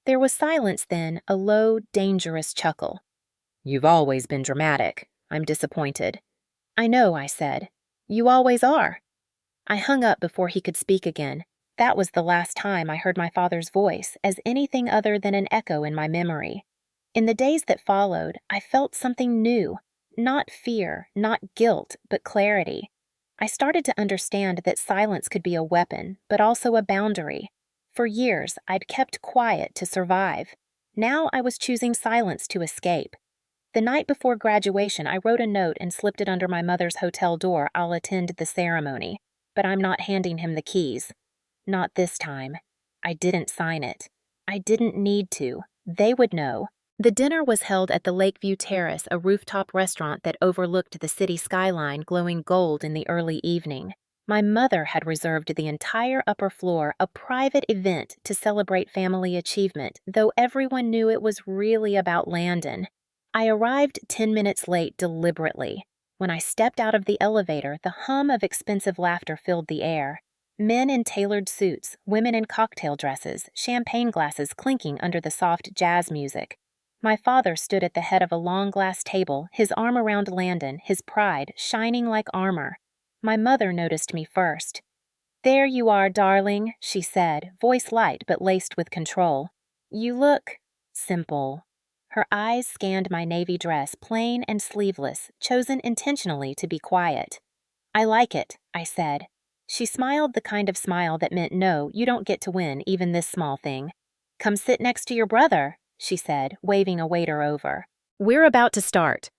There was silence then, a low, dangerous chuckle. "You've always been dramatic. I'm disappointed." "I know," I said. "You always are." I hung up before he could speak again. That was the last time I heard my father's voice as anything other than an echo in my memory. In the days that followed, I felt something new. Not fear, not guilt, but clarity. I started to understand that silence could be a weapon, but also a boundary. For years, I'd kept quiet to survive. Now I was choosing silence to escape. The night before graduation, I wrote a note and slipped it under my mother's hotel door. "I'll attend the ceremony, but I'm not handing him the keys." Not this time. I didn't sign it. I didn't need to. They would know. The dinner was held at the Lakeview Terrace, a rooftop restaurant that overlooked the city skyline, glowing gold in the early evening. My mother had reserved the entire upper floor, a private event to celebrate family achievement, though everyone knew it was really about Landon. I arrived 10 minutes late deliberately. When I stepped out of the elevator, the hum of expensive laughter filled the air. Men in tailored suits, women in cocktail dresses, champagne glasses clinking under the soft jazz music. My father stood at the head of a long glass table, his arm around Landon, his pride shining like armor. My mother noticed me first. "There you are, darling," she said, voice light but laced with control. "You look simple." Her eyes scanned my navy dress, plain and sleeveless, chosen intentionally to be quiet. "I like it," I said. She smiled the kind of smile that meant no, you don't get to win even this small thing. "Come sit next to your brother," she said, waving a waiter over. "We're about to start."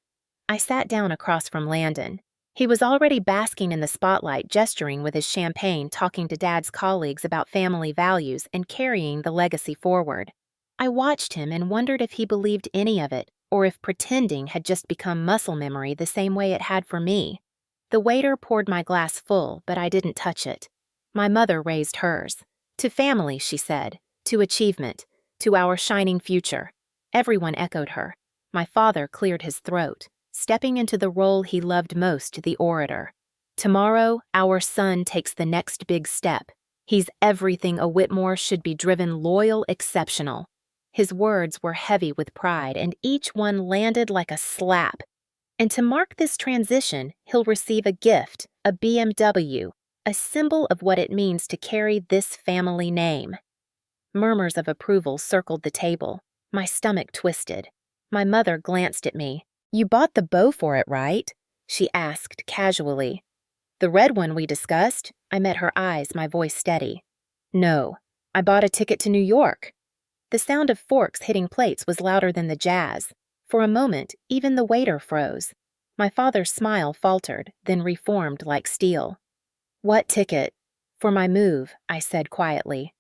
I sat down across from Landon. He was already basking in the spotlight, gesturing with his champagne, talking to Dad's colleagues about family values and carrying the legacy forward. I watched him and wondered if he believed any of it, or if pretending had just become muscle memory the same way it had for me. The waiter poured my glass full, but I didn't touch it. My mother raised hers. "To family," she said. "To achievement. To our shining future." Everyone echoed her. My father cleared his throat, stepping into the role he loved most, the orator. "Tomorrow, our son takes the next big step. He's everything a Whitmore should be, driven, loyal, exceptional." His words were heavy with pride, and each one landed like a slap. "And to mark this transition, he'll receive a gift, a BMW, a symbol of what it means to carry this family name." Murmurs of approval circled the table. My stomach twisted. My mother glanced at me. "You bought the bow for it, right?" she asked casually. "The red one we discussed?" I met her eyes, my voice steady. "No, I bought a ticket to New York." The sound of forks hitting plates was louder than the jazz. For a moment, even the waiter froze. My father's smile faltered, then reformed like steel. "What ticket?" "For my move," I said quietly.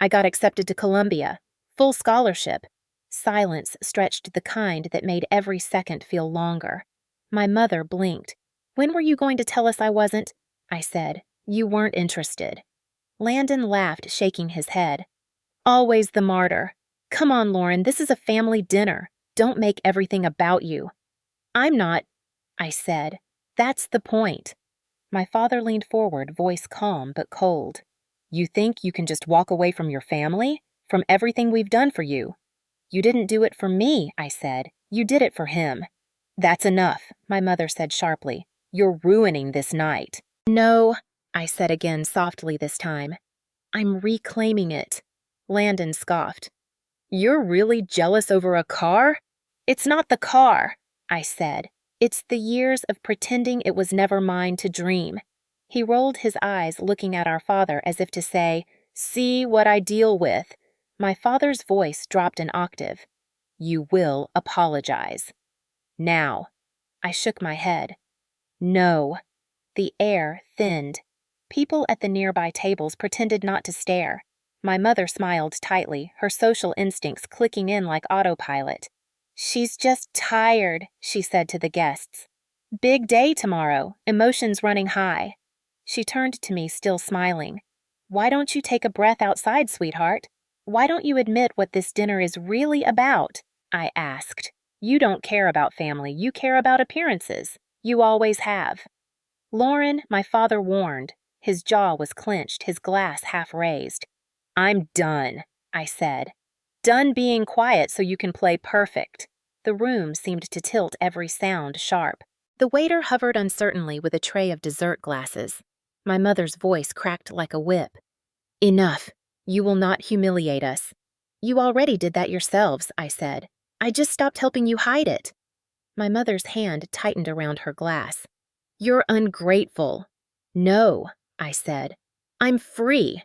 "I got accepted to Columbia. Full scholarship." Silence stretched the kind that made every second feel longer. My mother blinked. "When were you going to tell us I wasn't?" I said. "You weren't interested." Landon laughed, shaking his head. "Always the martyr. Come on, Lauren, this is a family dinner. Don't make everything about you." "I'm not," I said. "That's the point." My father leaned forward, voice calm but cold. "You think you can just walk away from your family? From everything we've done for you?" "You didn't do it for me," I said. "You did it for him." "That's enough," my mother said sharply. "You're ruining this night." "No," I said again softly this time. "I'm reclaiming it." Landon scoffed. "You're really jealous over a car?" "It's not the car," I said. "It's the years of pretending it was never mine to dream." He rolled his eyes, looking at our father as if to say, "See what I deal with." My father's voice dropped an octave. "You will apologize." "Now." I shook my head. "No." The air thinned. People at the nearby tables pretended not to stare. My mother smiled tightly, her social instincts clicking in like autopilot. "She's just tired," she said to the guests. "Big day tomorrow, emotions running high." She turned to me, still smiling. "Why don't you take a breath outside, sweetheart? Why don't you admit what this dinner is really about?" I asked. "You don't care about family, you care about appearances. You always have." "Lauren," my father warned. His jaw was clenched, his glass half raised. "I'm done," I said. "Done being quiet so you can play perfect." The room seemed to tilt, every sound sharp. The waiter hovered uncertainly with a tray of dessert glasses. My mother's voice cracked like a whip. "Enough. You will not humiliate us." "You already did that yourselves," I said. "I just stopped helping you hide it." My mother's hand tightened around her glass. "You're ungrateful." "No," I said. "I'm free."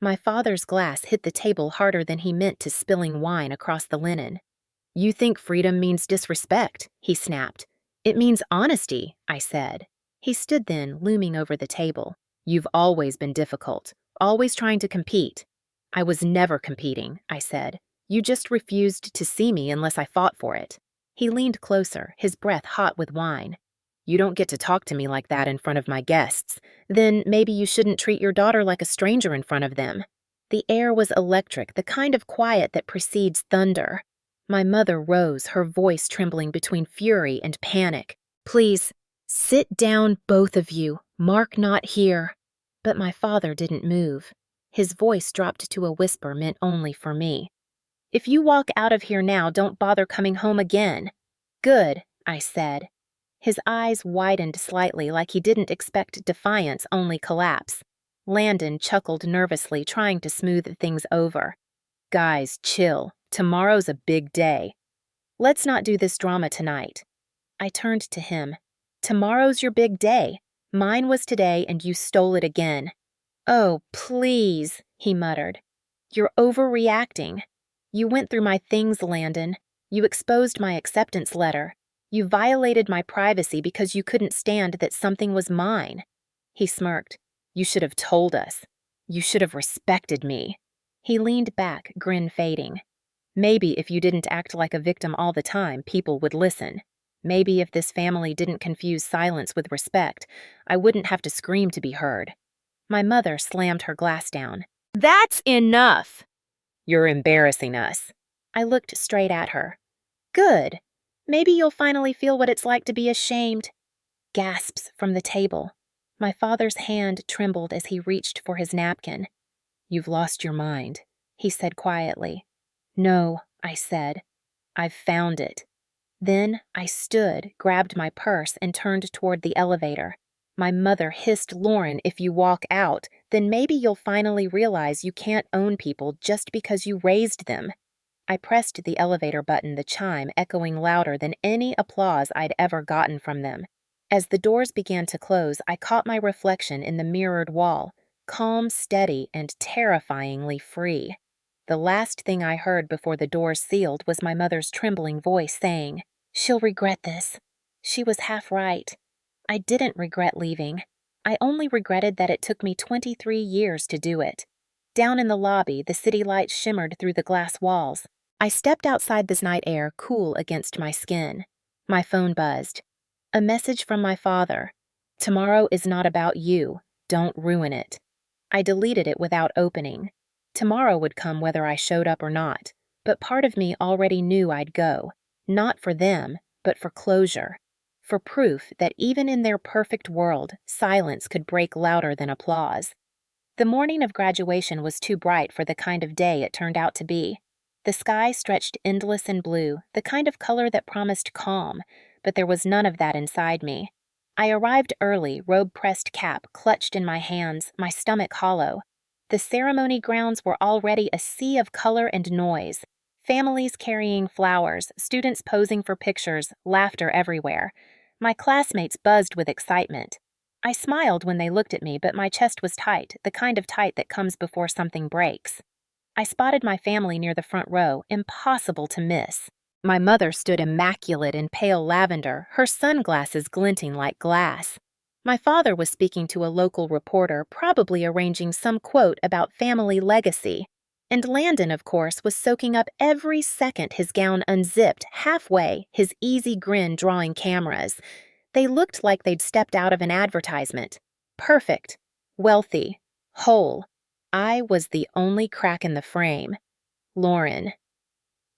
My father's glass hit the table harder than he meant to, spilling wine across the linen. "You think freedom means disrespect," he snapped. "It means honesty," I said. He stood then, looming over the table. "You've always been difficult, always trying to compete." "I was never competing," I said. "You just refused to see me unless I fought for it." He leaned closer, his breath hot with wine. "You don't get to talk to me like that in front of my guests. Then maybe you shouldn't treat your daughter like a stranger in front of them." The air was electric, the kind of quiet that precedes thunder. My mother rose, her voice trembling between fury and panic. "Please, sit down, both of you. Mark not here." But my father didn't move. His voice dropped to a whisper meant only for me. "If you walk out of here now, don't bother coming home again." "Good," I said. His eyes widened slightly like he didn't expect defiance, only collapse. Landon chuckled nervously, trying to smooth things over. "Guys, chill. Tomorrow's a big day. Let's not do this drama tonight." I turned to him. "Tomorrow's your big day. Mine was today and you stole it again." "Oh, please," he muttered. "You're overreacting. You went through my things, Landon. You exposed my acceptance letter. You violated my privacy because you couldn't stand that something was mine." He smirked. "You should have told us. You should have respected me." He leaned back, grin fading. "Maybe if you didn't act like a victim all the time, people would listen. Maybe if this family didn't confuse silence with respect, I wouldn't have to scream to be heard." My mother slammed her glass down. "That's enough!" "You're embarrassing us." I looked straight at her. "Good. Maybe you'll finally feel what it's like to be ashamed." Gasps from the table. My father's hand trembled as he reached for his napkin. "You've lost your mind," he said quietly. "No," I said. "I've found it." Then I stood, grabbed my purse, and turned toward the elevator. My mother hissed, "Lauren, if you walk out, then maybe you'll finally realize you can't own people just because you raised them." I pressed the elevator button, the chime echoing louder than any applause I'd ever gotten from them. As the doors began to close, I caught my reflection in the mirrored wall, calm, steady, and terrifyingly free. The last thing I heard before the doors sealed was my mother's trembling voice saying, "She'll regret this." She was half right. I didn't regret leaving. I only regretted that it took me 23 years to do it. Down in the lobby, the city lights shimmered through the glass walls. I stepped outside this night air, cool against my skin. My phone buzzed. A message from my father. "Tomorrow is not about you. Don't ruin it." I deleted it without opening. Tomorrow would come whether I showed up or not, but part of me already knew I'd go. Not for them, but for closure. For proof that even in their perfect world, silence could break louder than applause. The morning of graduation was too bright for the kind of day it turned out to be. The sky stretched endless and blue, the kind of color that promised calm, but there was none of that inside me. I arrived early, robe-pressed cap clutched in my hands, my stomach hollow. The ceremony grounds were already a sea of color and noise. Families carrying flowers, students posing for pictures, laughter everywhere. My classmates buzzed with excitement. I smiled when they looked at me, but my chest was tight, the kind of tight that comes before something breaks. I spotted my family near the front row, impossible to miss. My mother stood immaculate in pale lavender, her sunglasses glinting like glass. My father was speaking to a local reporter, probably arranging some quote about family legacy. And Landon, of course, was soaking up every second his gown unzipped, halfway, his easy grin drawing cameras. They looked like they'd stepped out of an advertisement. Perfect, wealthy, whole. I was the only crack in the frame. Lauren.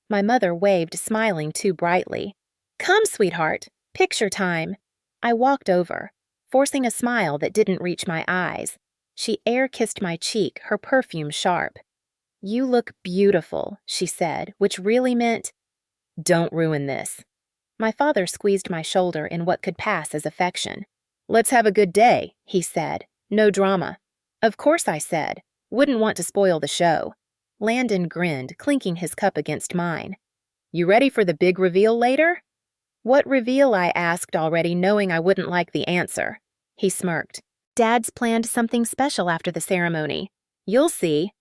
My mother waved, smiling too brightly. "Come, sweetheart, picture time." I walked over, forcing a smile that didn't reach my eyes. She air-kissed my cheek, her perfume sharp. "You look beautiful," she said, which really meant, "Don't ruin this." My father squeezed my shoulder in what could pass as affection. "Let's have a good day," he said. "No drama." "Of course," I said. "Wouldn't want to spoil the show." Landon grinned, clinking his cup against mine. "You ready for the big reveal later?" "What reveal?" I asked, already knowing I wouldn't like the answer. He smirked. "Dad's planned something special after the ceremony. You'll see."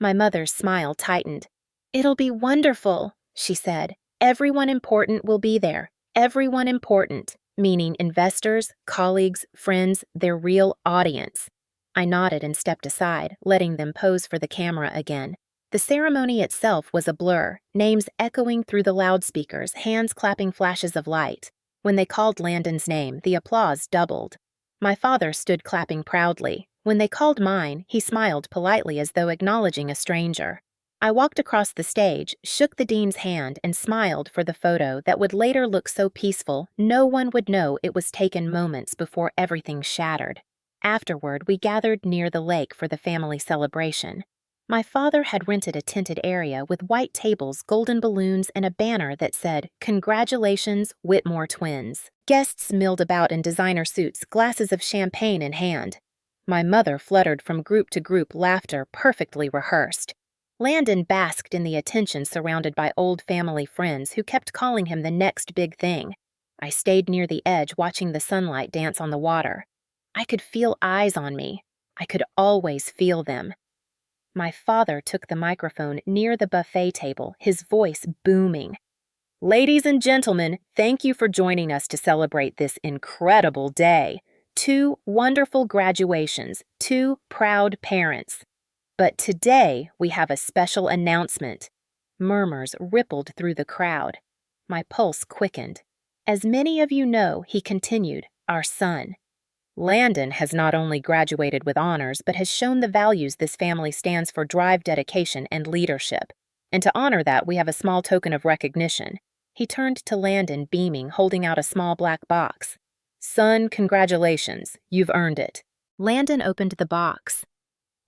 My mother's smile tightened. "It'll be wonderful," she said. "Everyone important will be there. Everyone important," meaning investors, colleagues, friends, their real audience. I nodded and stepped aside, letting them pose for the camera again. The ceremony itself was a blur, names echoing through the loudspeakers, hands clapping flashes of light. When they called Landon's name, the applause doubled. My father stood clapping proudly. When they called mine, he smiled politely as though acknowledging a stranger. I walked across the stage, shook the dean's hand, and smiled for the photo that would later look so peaceful no one would know it was taken moments before everything shattered. Afterward, we gathered near the lake for the family celebration. My father had rented a tented area with white tables, golden balloons, and a banner that said, "Congratulations, Whitmore twins." Guests milled about in designer suits, glasses of champagne in hand. My mother fluttered from group to group, laughter perfectly rehearsed. Landon basked in the attention surrounded by old family friends who kept calling him the next big thing. I stayed near the edge watching the sunlight dance on the water. I could feel eyes on me. I could always feel them. My father took the microphone near the buffet table, his voice booming. "Ladies and gentlemen, thank you for joining us to celebrate this incredible day. 2 wonderful graduations, 2 proud parents. But today we have a special announcement." Murmurs rippled through the crowd. My pulse quickened. "As many of you know," he continued, "our son. Landon has not only graduated with honors, but has shown the values this family stands for: drive, dedication, and leadership. And to honor that, we have a small token of recognition." He turned to Landon, beaming, holding out a small black box. "Son, congratulations. You've earned it." Landon opened the box.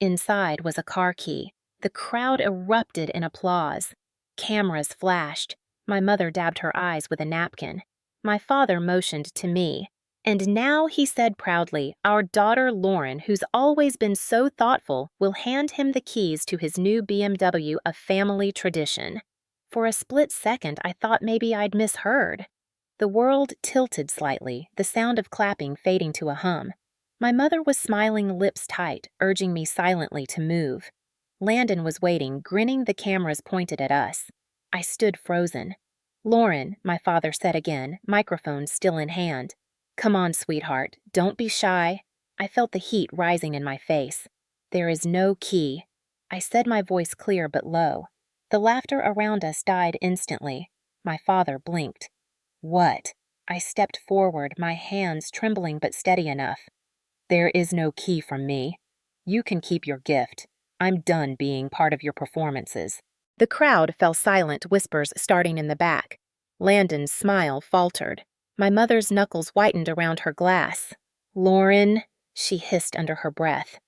Inside was a car key. The crowd erupted in applause. Cameras flashed. My mother dabbed her eyes with a napkin. My father motioned to me. "And now," he said proudly, "our daughter Lauren, who's always been so thoughtful, will hand him the keys to his new BMW, a family tradition." For a split second, I thought maybe I'd misheard. The world tilted slightly, the sound of clapping fading to a hum. My mother was smiling, lips tight, urging me silently to move. Landon was waiting, grinning, the cameras pointed at us. I stood frozen. "Lauren," my father said again, microphone still in hand. "Come on, sweetheart. Don't be shy." I felt the heat rising in my face. "There is no key." I said, my voice clear but low. The laughter around us died instantly. My father blinked. "What?" I stepped forward, my hands trembling but steady enough. "There is no key from me. You can keep your gift. I'm done being part of your performances." The crowd fell silent, whispers starting in the back. Landon's smile faltered. My mother's knuckles whitened around her glass. "Lauren," she hissed under her breath.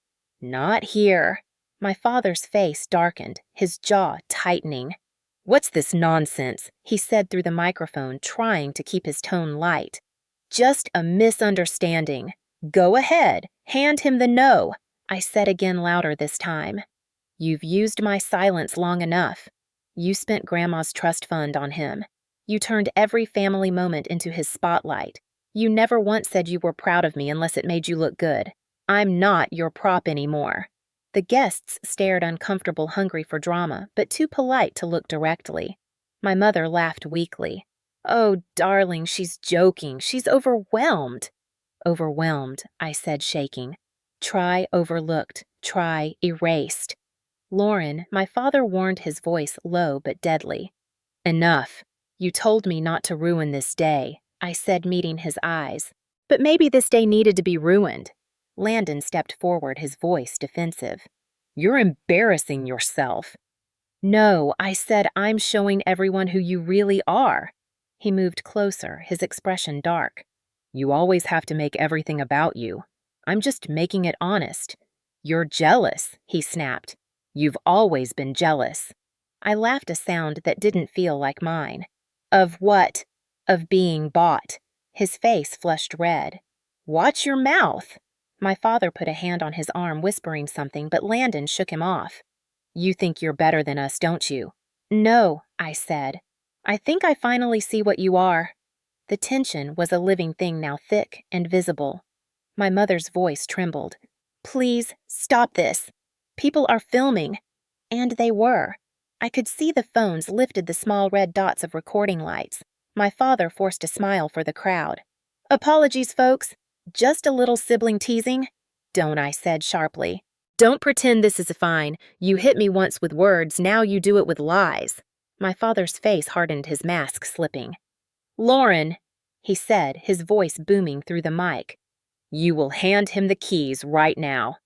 "Not here." My father's face darkened, his jaw tightening. "What's this nonsense?" he said through the microphone, trying to keep his tone light. "Just a misunderstanding. Go ahead, hand him the no," I said again, louder this time. "You've used my silence long enough. You spent Grandma's trust fund on him. You turned every family moment into his spotlight. You never once said you were proud of me unless it made you look good. I'm not your prop anymore." The guests stared, uncomfortable, hungry for drama, but too polite to look directly. My mother laughed weakly. "Oh, darling, she's joking. She's overwhelmed." "Overwhelmed," I said, shaking. "Try overlooked. Try erased." "Lauren," my father warned, his voice low but deadly. "Enough. You told me not to ruin this day," I said, meeting his eyes. "But maybe this day needed to be ruined." Landon stepped forward, his voice defensive. "You're embarrassing yourself." "No," I said, "I'm showing everyone who you really are." He moved closer, his expression dark. "You always have to make everything about you. I'm just making it honest." "You're jealous," he snapped. "You've always been jealous." I laughed, a sound that didn't feel like mine. "Of what?" "Of being bought." His face flushed red. "Watch your mouth." My father put a hand on his arm, whispering something, but Landon shook him off. "You think you're better than us, don't you?" "No," I said. "I think I finally see what you are." The tension was a living thing now, thick and visible. My mother's voice trembled. "Please, stop this. People are filming." And they were. I could see the phones lifted, the small red dots of recording lights. My father forced a smile for the crowd. "Apologies, folks. Just a little sibling teasing." "Don't," I said sharply. "Don't pretend this is fine. You hit me once with words, now you do it with lies." My father's face hardened, his mask slipping. "Lauren," he said, his voice booming through the mic. "You will hand him the keys right now."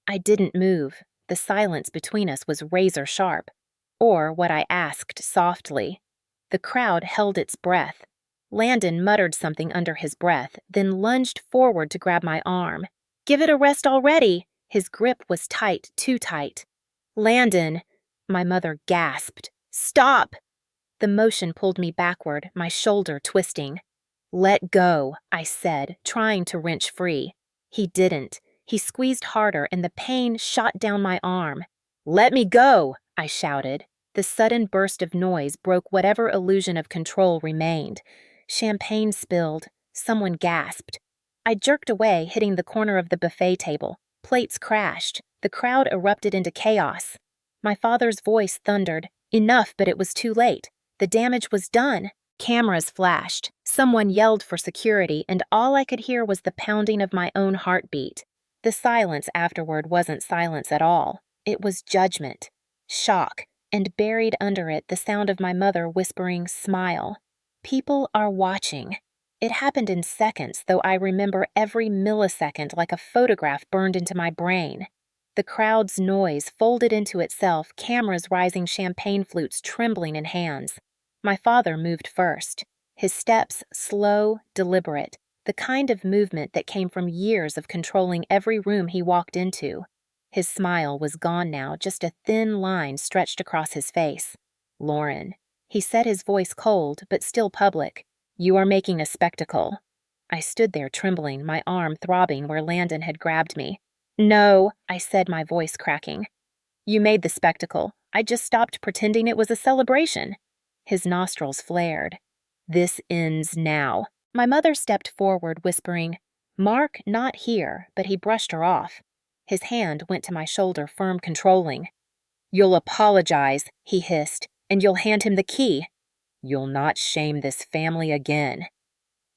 I didn't move. The silence between us was razor sharp. Or what I asked softly. The crowd held its breath. Landon muttered something under his breath, then lunged forward to grab my arm. Give it a rest already. His grip was tight, too tight. Landon, my mother gasped. Stop! The motion pulled me backward, my shoulder twisting. Let go, I said, trying to wrench free. He didn't. He squeezed harder and the pain shot down my arm. Let me go, I shouted. The sudden burst of noise broke whatever illusion of control remained. Champagne spilled. Someone gasped. I jerked away, hitting the corner of the buffet table. Plates crashed. The crowd erupted into chaos. My father's voice thundered. Enough, but it was too late. The damage was done. Cameras flashed. Someone yelled for security, and all I could hear was the pounding of my own heartbeat. The silence afterward wasn't silence at all. It was judgment, shock, and buried under it the sound of my mother whispering, "Smile. People are watching." It happened in seconds, though I remember every millisecond like a photograph burned into my brain. The crowd's noise folded into itself, cameras rising, champagne flutes trembling in hands. My father moved first, his steps slow, deliberate, the kind of movement that came from years of controlling every room he walked into. His smile was gone now, just a thin line stretched across his face. "Lauren," he said, his voice cold, but still public, "you are making a spectacle." I stood there trembling, my arm throbbing where Landon had grabbed me. "No," I said, my voice cracking. "You made the spectacle. I just stopped pretending it was a celebration." His nostrils flared. "This ends now." My mother stepped forward, whispering, "Mark, not here," but he brushed her off. His hand went to my shoulder, firm, controlling. "You'll apologize," he hissed, "and you'll hand him the key. You'll not shame this family again."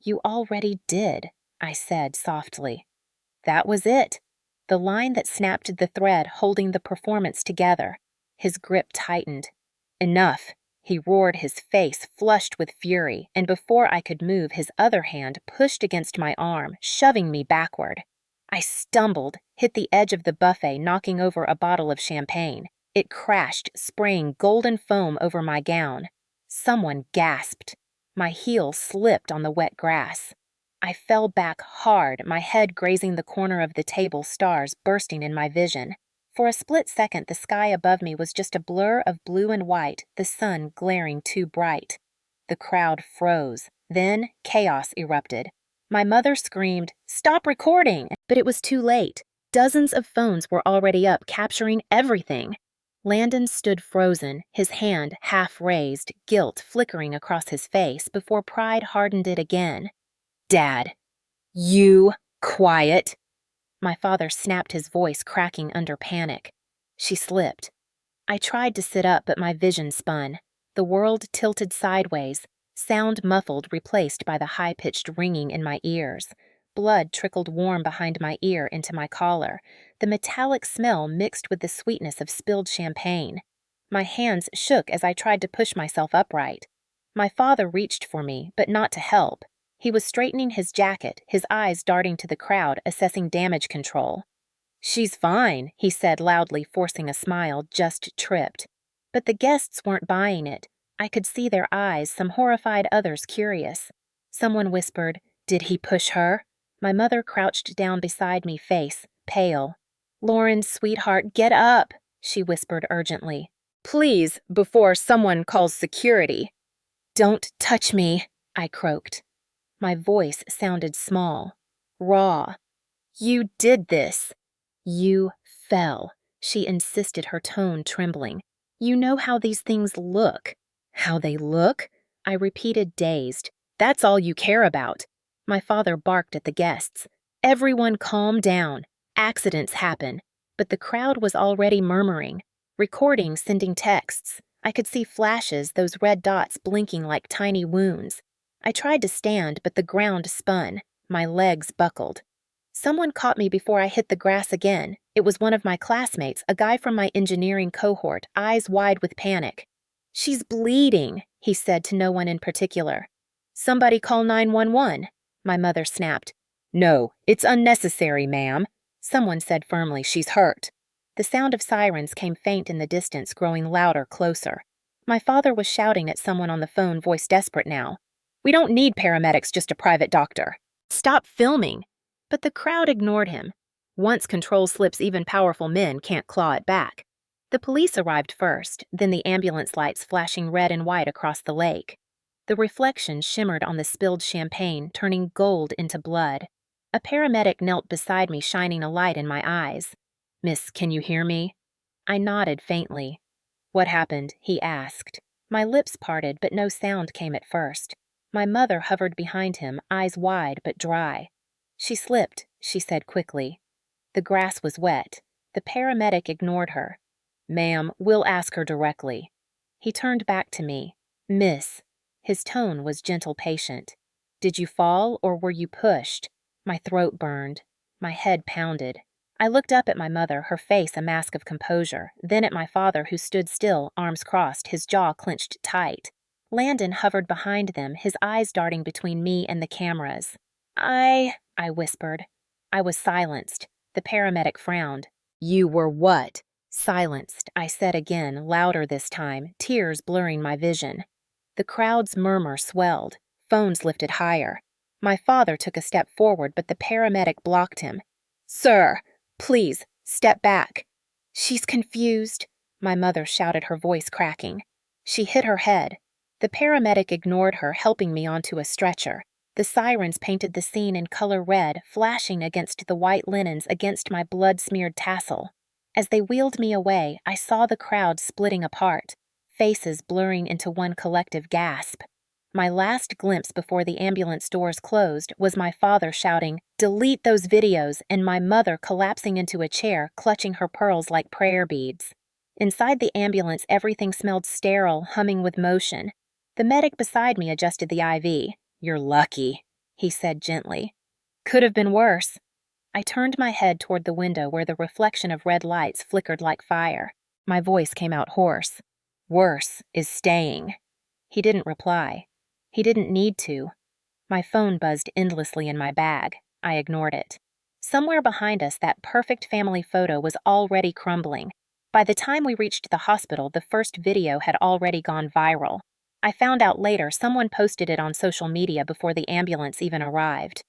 "You already did," I said softly. That was it. The line that snapped the thread holding the performance together. His grip tightened. "Enough," he roared, his face flushed with fury, and before I could move, his other hand pushed against my arm, shoving me backward. I stumbled, hit the edge of the buffet, knocking over a bottle of champagne. It crashed, spraying golden foam over my gown. Someone gasped. My heel slipped on the wet grass. I fell back hard, my head grazing the corner of the table, stars bursting in my vision. For a split second, the sky above me was just a blur of blue and white, the sun glaring too bright. The crowd froze. Then chaos erupted. My mother screamed, "Stop recording!" But it was too late. Dozens of phones were already up, capturing everything. Landon stood frozen, his hand half raised, guilt flickering across his face before pride hardened it again. "Dad, you quiet!" My father snapped, his voice cracking under panic. She slipped. I tried to sit up, but my vision spun. The world tilted sideways, sound muffled, replaced by the high-pitched ringing in my ears. Blood trickled warm behind my ear into my collar. The metallic smell mixed with the sweetness of spilled champagne. My hands shook as I tried to push myself upright. My father reached for me, but not to help. He was straightening his jacket, his eyes darting to the crowd, assessing damage control. "She's fine," he said loudly, forcing a smile, just tripped. But the guests weren't buying it. I could see their eyes, some horrified, others curious. Someone whispered, "Did he push her?" My mother crouched down beside me, face pale. "Lauren, sweetheart, get up," she whispered urgently. "Please, before someone calls security." "Don't touch me," I croaked. My voice sounded small, raw. "You did this." "You fell," she insisted, her tone trembling. "You know how these things look." "How they look?" I repeated, dazed. "That's all you care about." My father barked at the guests. "Everyone calm down. Accidents happen." But the crowd was already murmuring, recording, sending texts. I could see flashes, those red dots blinking like tiny wounds. I tried to stand, but the ground spun. My legs buckled. Someone caught me before I hit the grass again. It was one of my classmates, a guy from my engineering cohort, eyes wide with panic. "She's bleeding," he said to no one in particular. "Somebody call 911. My mother snapped. "No, it's unnecessary, ma'am." Someone said firmly, "She's hurt." The sound of sirens came faint in the distance, growing louder, closer. My father was shouting at someone on the phone, voice desperate now. "We don't need paramedics, just a private doctor. Stop filming." But the crowd ignored him. Once control slips, even powerful men can't claw it back. The police arrived first, then the ambulance lights flashing red and white across the lake. The reflection shimmered on the spilled champagne, turning gold into blood. A paramedic knelt beside me, shining a light in my eyes. "Miss, can you hear me?" I nodded faintly. "What happened?" he asked. My lips parted, but no sound came at first. My mother hovered behind him, eyes wide but dry. "She slipped," she said quickly. The grass was wet. The paramedic ignored her. "Ma'am, we'll ask her directly." He turned back to me. "Miss." His tone was gentle, patient. "Did you fall or were you pushed?" My throat burned. My head pounded. I looked up at my mother, her face a mask of composure, then at my father, who stood still, arms crossed, his jaw clenched tight. Landon hovered behind them, his eyes darting between me and the cameras. I whispered. I was silenced. The paramedic frowned. "You were what?" "Silenced," I said again, louder this time, tears blurring my vision. The crowd's murmur swelled. Phones lifted higher. My father took a step forward, but the paramedic blocked him. "Sir, please, step back." "She's confused," my mother shouted, her voice cracking. She hit her head. The paramedic ignored her, helping me onto a stretcher. The sirens painted the scene in color red, flashing against the white linens against my blood-smeared tassel. As they wheeled me away, I saw the crowd splitting apart, faces blurring into one collective gasp. My last glimpse before the ambulance doors closed was my father shouting, "Delete those videos," and my mother collapsing into a chair, clutching her pearls like prayer beads. Inside the ambulance, everything smelled sterile, humming with motion. The medic beside me adjusted the IV. "You're lucky," he said gently. "Could have been worse." I turned my head toward the window where the reflection of red lights flickered like fire. My voice came out hoarse. "Worse is staying." He didn't reply. He didn't need to. My phone buzzed endlessly in my bag. I ignored it. Somewhere behind us, that perfect family photo was already crumbling. By the time we reached the hospital, the first video had already gone viral. I found out later someone posted it on social media before the ambulance even arrived.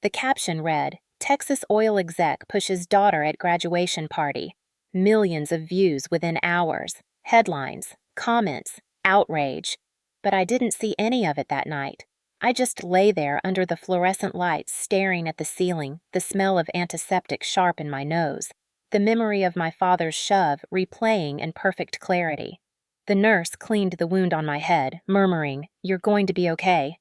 The caption read, "Texas oil exec pushes daughter at graduation party." Millions of views within hours. Headlines, comments, outrage. But I didn't see any of it that night. I just lay there under the fluorescent lights, staring at the ceiling, the smell of antiseptic sharp in my nose, the memory of my father's shove replaying in perfect clarity. The nurse cleaned the wound on my head, murmuring, "You're going to be okay."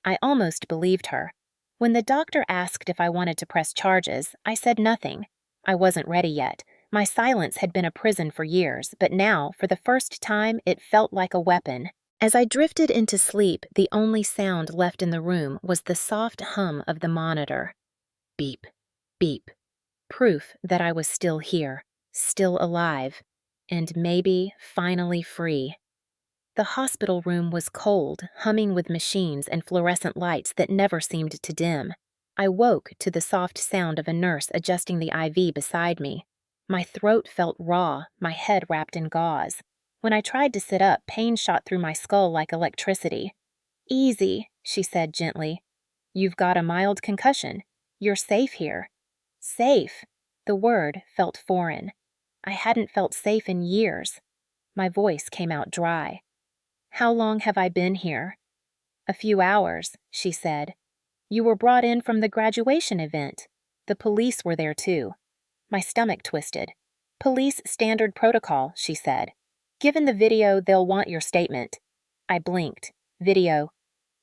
I almost believed her. When the doctor asked if I wanted to press charges, I said nothing. I wasn't ready yet. My silence had been a prison for years, but now, for the first time, it felt like a weapon. As I drifted into sleep, the only sound left in the room was the soft hum of the monitor. Beep, beep. Proof that I was still here, still alive, and maybe finally free. The hospital room was cold, humming with machines and fluorescent lights that never seemed to dim. I woke to the soft sound of a nurse adjusting the IV beside me. My throat felt raw, my head wrapped in gauze. When I tried to sit up, pain shot through my skull like electricity. "Easy," she said gently. "You've got a mild concussion. You're safe here." Safe. The word felt foreign. I hadn't felt safe in years. My voice came out dry. "How long have I been here?" "A few hours," she said. "You were brought in from the graduation event. The police were there too." My stomach twisted. "Police standard protocol," she said. "Given the video, they'll want your statement." I blinked. "Video."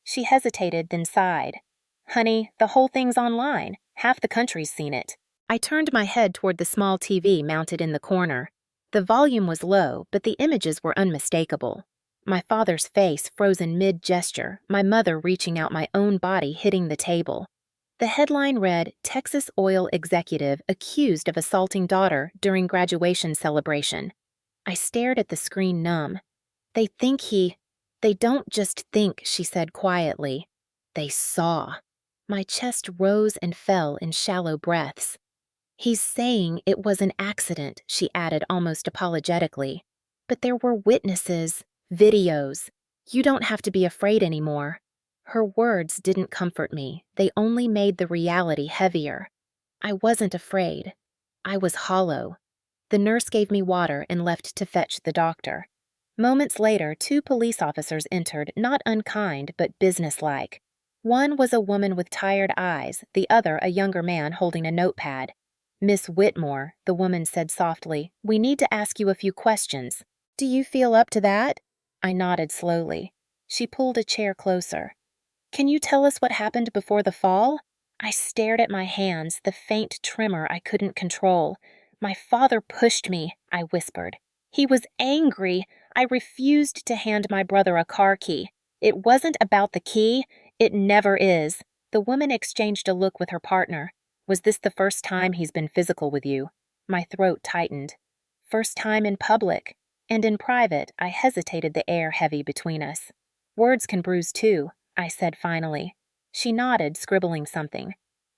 She hesitated, then sighed. "Honey, the whole thing's online. Half the country's seen it." I turned my head toward the small TV mounted in the corner. The volume was low, but the images were unmistakable. My father's face frozen mid-gesture, my mother reaching out, my own body hitting the table. The headline read, "Texas oil executive accused of assaulting daughter during graduation celebration." I stared at the screen numb. "They think They don't just think," she said quietly. "They saw." My chest rose and fell in shallow breaths. "He's saying it was an accident," she added almost apologetically. "But there were witnesses, videos. You don't have to be afraid anymore." Her words didn't comfort me. They only made the reality heavier. I wasn't afraid. I was hollow. The nurse gave me water and left to fetch the doctor. Moments later, 2 police officers entered, not unkind but businesslike. One was a woman with tired eyes, the other a younger man holding a notepad. "Miss Whitmore," the woman said softly, "we need to ask you a few questions." "Do you feel up to that?" I nodded slowly. She pulled a chair closer. "Can you tell us what happened before the fall?" I stared at my hands, the faint tremor I couldn't control. "My father pushed me," I whispered. "He was angry. I refused to hand my brother a car key. It wasn't about the key. It never is." The woman exchanged a look with her partner. "Was this the first time he's been physical with you?" My throat tightened. "First time in public. And in private, I hesitated, the air heavy between us. "Words can bruise too," I said finally. She nodded, scribbling something.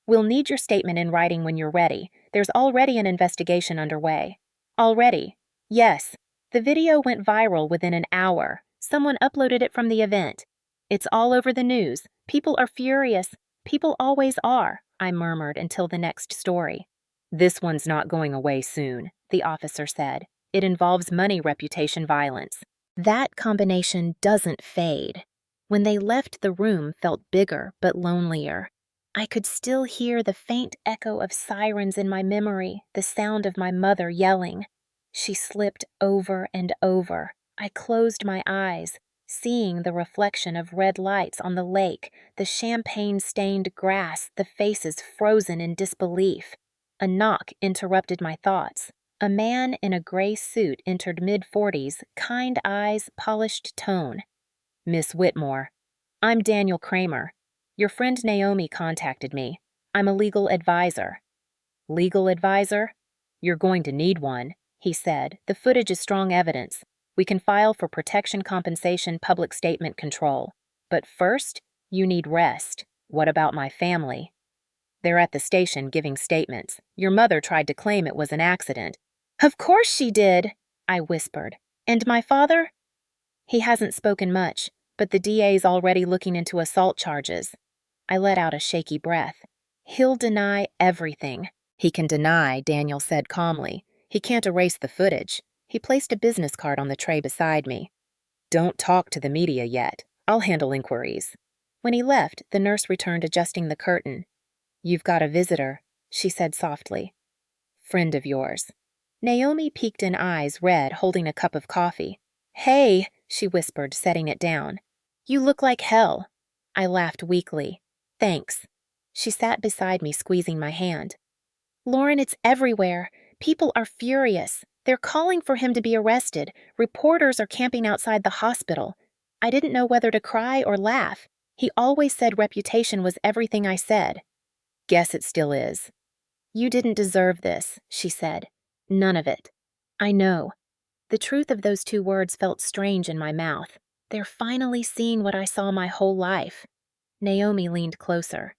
"We'll need your statement in writing when you're ready. There's already an investigation underway." "Already?" "Yes. The video went viral within an hour. Someone uploaded it from the event. It's all over the news. People are furious. People always are," I murmured until the next story. "This one's not going away soon," the officer said. "It involves money, reputation, violence." That combination doesn't fade. When they left, the room felt bigger but lonelier. I could still hear the faint echo of sirens in my memory, the sound of my mother yelling. She slipped over and over. I closed my eyes, seeing the reflection of red lights on the lake, the champagne-stained grass, the faces frozen in disbelief. A knock interrupted my thoughts. A man in a gray suit entered, mid-40s, kind eyes, polished tone. "Miss Whitmore, I'm Daniel Kramer. Your friend Naomi contacted me. I'm a legal advisor." "Legal advisor? You're going to need one," he said. "The footage is strong evidence. We can file for protection, compensation, public statement control. But first, you need rest. What about my family?" "They're at the station giving statements. Your mother tried to claim it was an accident." "Of course she did," I whispered. "And my father?" "He hasn't spoken much, but the DA's already looking into assault charges." I let out a shaky breath. "He'll deny everything." "He can deny," Daniel said calmly. "He can't erase the footage." He placed a business card on the tray beside me. "Don't talk to the media yet. I'll handle inquiries." When he left, the nurse returned, adjusting the curtain. "You've got a visitor," she said softly. "Friend of yours." Naomi peeked in, eyes red, holding a cup of coffee. "Hey," she whispered, setting it down. "You look like hell." I laughed weakly. "Thanks." She sat beside me, squeezing my hand. "Lauren, it's everywhere. People are furious. They're calling for him to be arrested. Reporters are camping outside the hospital. I didn't know whether to cry or laugh. He always said reputation was everything I said." "Guess it still is." "You didn't deserve this," she said. "None of it." "I know." The truth of those 2 words felt strange in my mouth. They're finally seeing what I saw my whole life. Naomi leaned closer.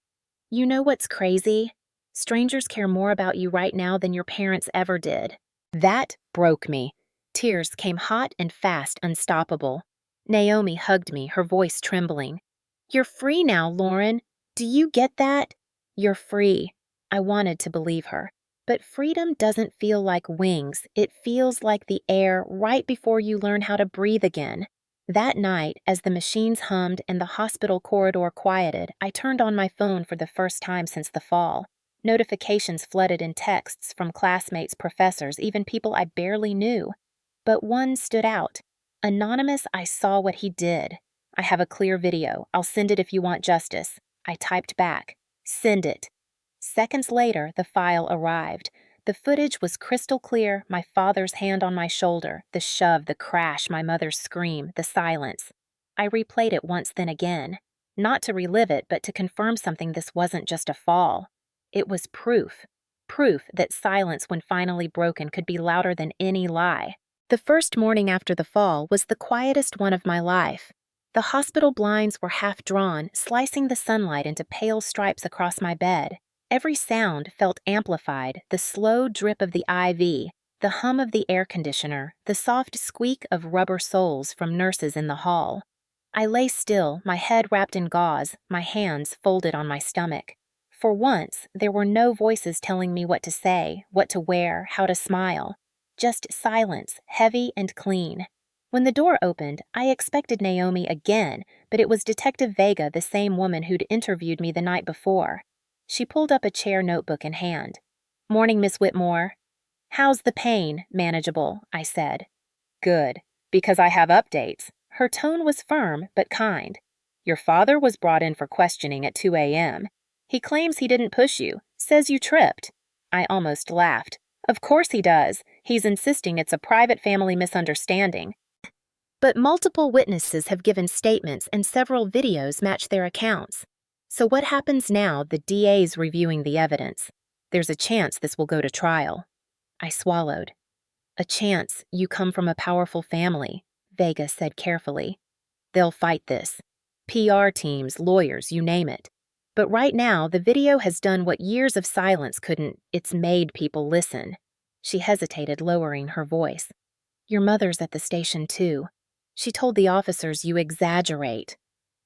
"You know what's crazy? Strangers care more about you right now than your parents ever did." That broke me. Tears came hot and fast, unstoppable. Naomi hugged me, her voice trembling. "You're free now, Lauren. Do you get that? You're free." I wanted to believe her. But freedom doesn't feel like wings. It feels like the air right before you learn how to breathe again. That night, as the machines hummed and the hospital corridor quieted, I turned on my phone for the first time since the fall. Notifications flooded in, texts from classmates, professors, even people I barely knew. But one stood out. "Anonymous, I saw what he did. I have a clear video. I'll send it if you want justice." I typed back, "Send it." Seconds later, the file arrived. The footage was crystal clear, my father's hand on my shoulder, the shove, the crash, my mother's scream, the silence. I replayed it once, then again. Not to relive it, but to confirm something: this wasn't just a fall. It was proof. Proof that silence, when finally broken, could be louder than any lie. The first morning after the fall was the quietest one of my life. The hospital blinds were half drawn, slicing the sunlight into pale stripes across my bed. Every sound felt amplified: the slow drip of the IV, the hum of the air conditioner, the soft squeak of rubber soles from nurses in the hall. I lay still, my head wrapped in gauze, my hands folded on my stomach. For once, there were no voices telling me what to say, what to wear, how to smile. Just silence, heavy and clean. When the door opened, I expected Naomi again, but it was Detective Vega, the same woman who'd interviewed me the night before. She pulled up a chair, notebook in hand. "Morning, Miss Whitmore." "How's the pain?" "Manageable," I said. "Good, because I have updates." Her tone was firm but kind. "Your father was brought in for questioning at 2 a.m. He claims he didn't push you, says you tripped." I almost laughed. "Of course he does. He's insisting it's a private family misunderstanding." But multiple witnesses have given statements and several videos match their accounts. So what happens now? The DA's reviewing the evidence. There's a chance this will go to trial. I swallowed. "A chance you come from a powerful family," Vega said carefully. "They'll fight this. PR teams, lawyers, you name it. But right now, the video has done what years of silence couldn't. It's made people listen." She hesitated, lowering her voice. "Your mother's at the station, too. She told the officers you exaggerate."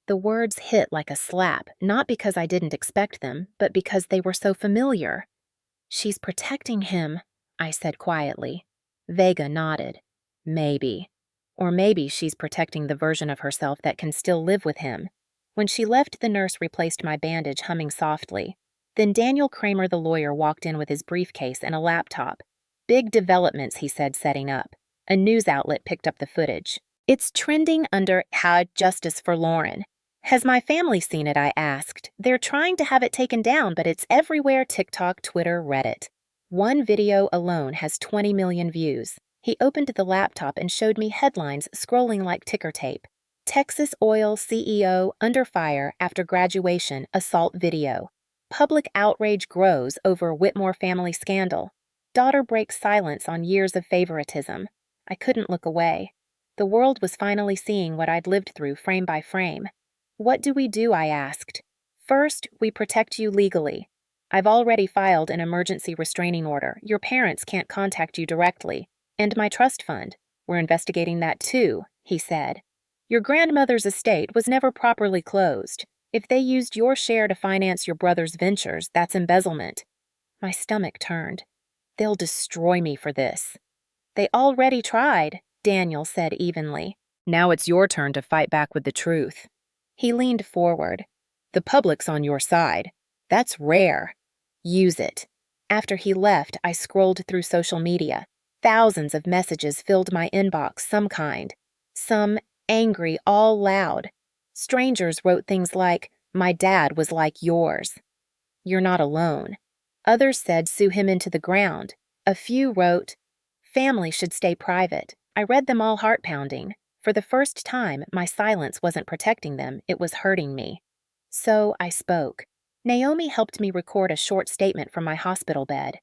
The words hit like a slap, not because I didn't expect them, but because they were so familiar. "She's protecting him," I said quietly. Vega nodded. "Maybe. Or maybe she's protecting the version of herself that can still live with him." When she left, the nurse replaced my bandage, humming softly. Then Daniel Kramer, the lawyer, walked in with his briefcase and a laptop. "Big developments," he said, setting up. A news outlet picked up the footage. "It's trending under #Justice for Lauren." "Has my family seen it?" I asked. "They're trying to have it taken down, but it's everywhere: TikTok, Twitter, Reddit. One video alone has 20 million views." He opened the laptop and showed me headlines scrolling like ticker tape. "Texas Oil CEO under fire after graduation assault video." "Public outrage grows over Whitmore family scandal." "Daughter breaks silence on years of favoritism." I couldn't look away. The world was finally seeing what I'd lived through, frame by frame. "What do we do?" I asked. "First, we protect you legally. I've already filed an emergency restraining order. Your parents can't contact you directly. And my trust fund. We're investigating that too," he said. "Your grandmother's estate was never properly closed. If they used your share to finance your brother's ventures, that's embezzlement." My stomach turned. "They'll destroy me for this." "They already tried," Daniel said evenly. "Now it's your turn to fight back with the truth." He leaned forward. "The public's on your side. That's rare. Use it." After he left, I scrolled through social media. Thousands of messages filled my inbox, some kind. Some angry, all loud. Strangers wrote things like, "My dad was like yours." "You're not alone." Others said, "Sue him into the ground." A few wrote, "Family should stay private." I read them all, heart-pounding. For the first time, my silence wasn't protecting them, it was hurting me. So I spoke. Naomi helped me record a short statement from my hospital bed.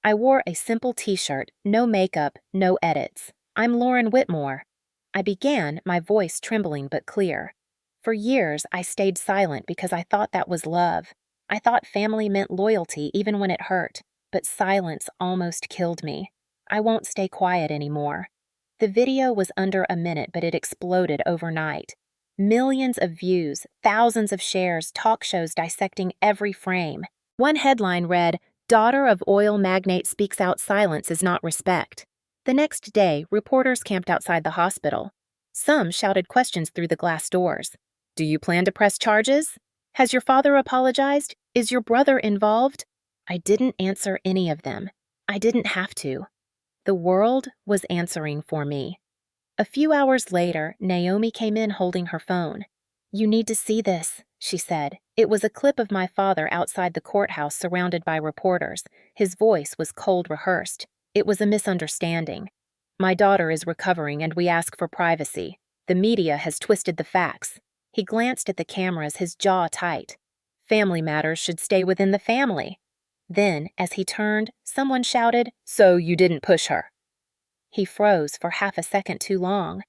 I wore a simple t-shirt, no makeup, no edits. "I'm Lauren Whitmore." I began, my voice trembling but clear. For years, I stayed silent because I thought that was love. I thought family meant loyalty even when it hurt, but silence almost killed me. I won't stay quiet anymore. The video was under a minute, but it exploded overnight. Millions of views, thousands of shares, talk shows dissecting every frame. One headline read, "Daughter of oil magnate speaks out, silence is not respect." The next day, reporters camped outside the hospital. Some shouted questions through the glass doors. "Do you plan to press charges? Has your father apologized? Is your brother involved?" I didn't answer any of them. I didn't have to. The world was answering for me. A few hours later, Naomi came in holding her phone. "You need to see this," she said. It was a clip of my father outside the courthouse surrounded by reporters. His voice was cold, rehearsed. "It was a misunderstanding. My daughter is recovering and we ask for privacy. The media has twisted the facts." He glanced at the cameras, his jaw tight. "Family matters should stay within the family." Then, as he turned, someone shouted, "So you didn't push her?" He froze for half a second too long.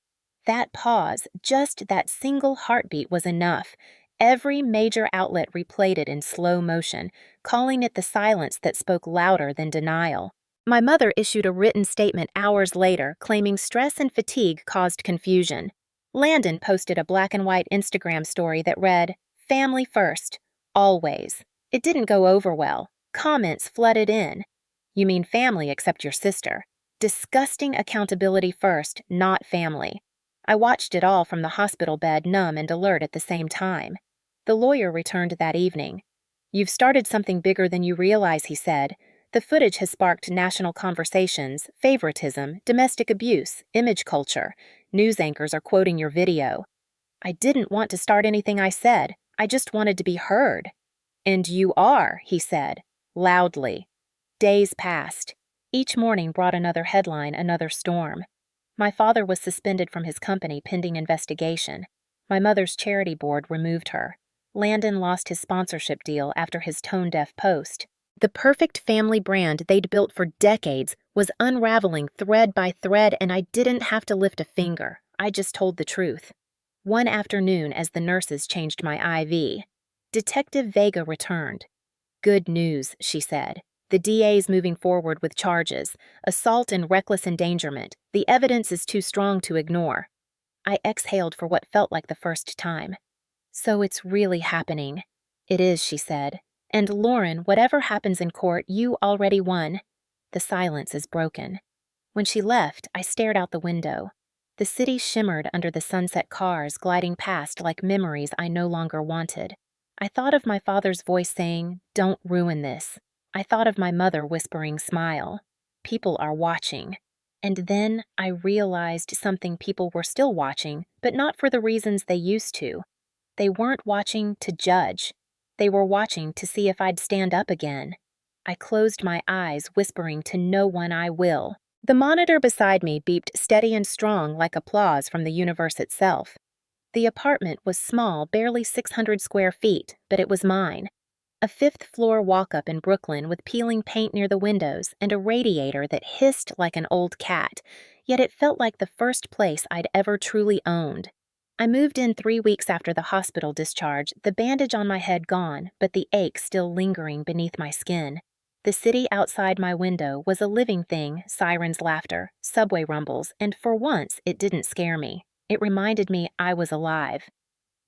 That pause, just that single heartbeat, was enough. Every major outlet replayed it in slow motion, calling it the silence that spoke louder than denial. My mother issued a written statement hours later, claiming stress and fatigue caused confusion. Landon posted a black and white Instagram story that read, "Family first, always." It didn't go over well. Comments flooded in. You mean family except your sister. Disgusting accountability first, not family. I watched it all from the hospital bed, numb and alert at the same time. The lawyer returned that evening. You've started something bigger than you realize, he said. The footage has sparked national conversations, favoritism, domestic abuse, image culture. News anchors are quoting your video. I didn't want to start anything, I said. I just wanted to be heard. And you are, he said, loudly. Days passed. Each morning brought another headline, another storm. My father was suspended from his company pending investigation. My mother's charity board removed her. Landon lost his sponsorship deal after his tone-deaf post. The perfect family brand they'd built for decades was unraveling thread by thread, and I didn't have to lift a finger. I just told the truth. One afternoon, as the nurses changed my IV, Detective Vega returned. Good news, she said. The DA's moving forward with charges. Assault and reckless endangerment. The evidence is too strong to ignore. I exhaled for what felt like the first time. So it's really happening. It is, she said. And Lauren, whatever happens in court, you already won. The silence is broken. When she left, I stared out the window. The city shimmered under the sunset cars gliding past like memories I no longer wanted. I thought of my father's voice saying, "Don't ruin this." I thought of my mother whispering, "Smile. People are watching." And then I realized something: people were still watching, but not for the reasons they used to. They weren't watching to judge. They were watching to see if I'd stand up again. I closed my eyes, whispering to no one, "I will." The monitor beside me beeped steady and strong like applause from the universe itself. The apartment was small, barely 600 square feet, but it was mine. A fifth-floor walk-up in Brooklyn with peeling paint near the windows and a radiator that hissed like an old cat, yet it felt like the first place I'd ever truly owned. I moved in 3 weeks after the hospital discharge, the bandage on my head gone, but the ache still lingering beneath my skin. The city outside my window was a living thing, sirens' laughter, subway rumbles, and for once it didn't scare me. It reminded me I was alive.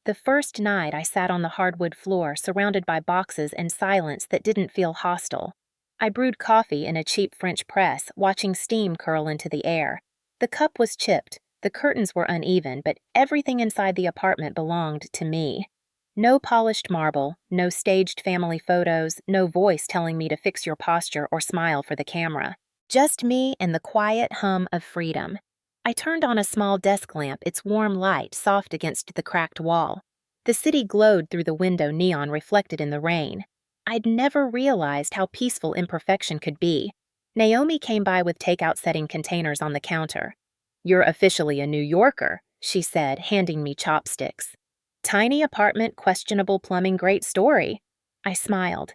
The first night I sat on the hardwood floor, surrounded by boxes and silence that didn't feel hostile. I brewed coffee in a cheap French press, watching steam curl into the air. The cup was chipped, the curtains were uneven, but everything inside the apartment belonged to me. No polished marble, no staged family photos, no voice telling me to fix your posture or smile for the camera. Just me and the quiet hum of freedom. I turned on a small desk lamp, its warm light soft against the cracked wall. The city glowed through the window, neon reflected in the rain. I'd never realized how peaceful imperfection could be. Naomi came by with takeout setting containers on the counter. "You're officially a New Yorker," she said, handing me chopsticks. "Tiny apartment, questionable plumbing, great story." I smiled.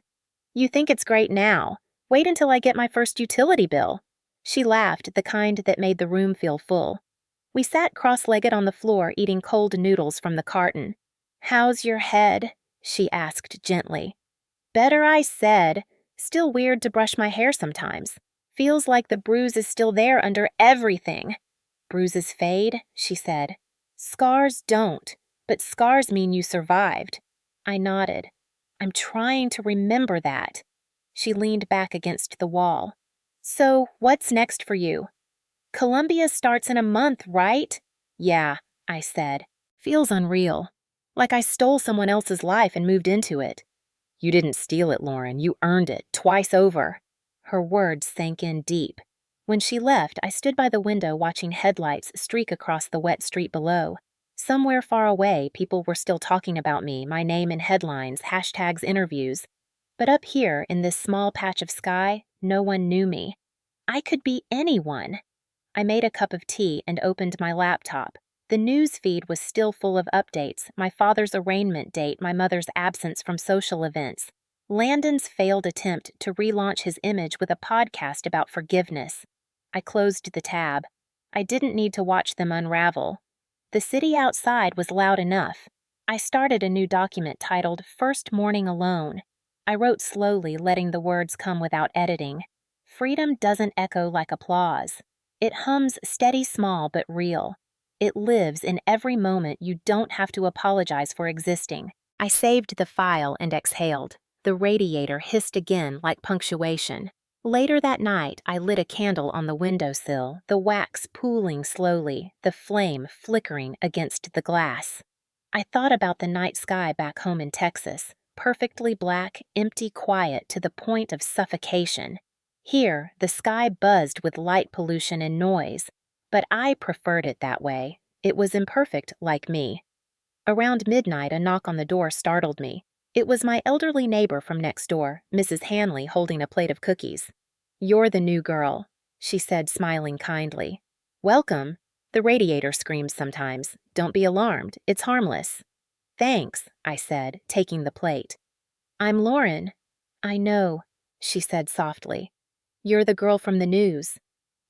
"You think it's great now. Wait until I get my first utility bill." She laughed, the kind that made the room feel full. We sat cross-legged on the floor, eating cold noodles from the carton. "How's your head?" she asked gently. "Better," I said. "Still weird to brush my hair sometimes. Feels like the bruise is still there under everything." "Bruises fade," she said. "Scars don't, but scars mean you survived." I nodded. "I'm trying to remember that." She leaned back against the wall. "So, what's next for you?" "Columbia starts in a month, right?" "Yeah," I said. "Feels unreal. Like I stole someone else's life and moved into it." "You didn't steal it, Lauren. You earned it, twice over." Her words sank in deep. When she left, I stood by the window watching headlights streak across the wet street below. Somewhere far away, people were still talking about me, my name in headlines, hashtags, interviews. But up here, in this small patch of sky, no one knew me. I could be anyone. I made a cup of tea and opened my laptop. The news feed was still full of updates: my father's arraignment date, my mother's absence from social events, Landon's failed attempt to relaunch his image with a podcast about forgiveness. I closed the tab. I didn't need to watch them unravel. The city outside was loud enough. I started a new document titled "First Morning Alone." I wrote slowly, letting the words come without editing. Freedom doesn't echo like applause. It hums steady, small, but real. It lives in every moment you don't have to apologize for existing. I saved the file and exhaled. The radiator hissed again like punctuation. Later that night, I lit a candle on the windowsill, the wax pooling slowly, the flame flickering against the glass. I thought about the night sky back home in Texas, perfectly black, empty quiet to the point of suffocation. Here, the sky buzzed with light pollution and noise, but I preferred it that way. It was imperfect like me. Around midnight, a knock on the door startled me. It was my elderly neighbor from next door, Mrs. Hanley, holding a plate of cookies. "You're the new girl," she said, smiling kindly. "Welcome. The radiator screams sometimes. Don't be alarmed. It's harmless." "Thanks," I said, taking the plate. "I'm Lauren." "I know," she said softly. "You're the girl from the news."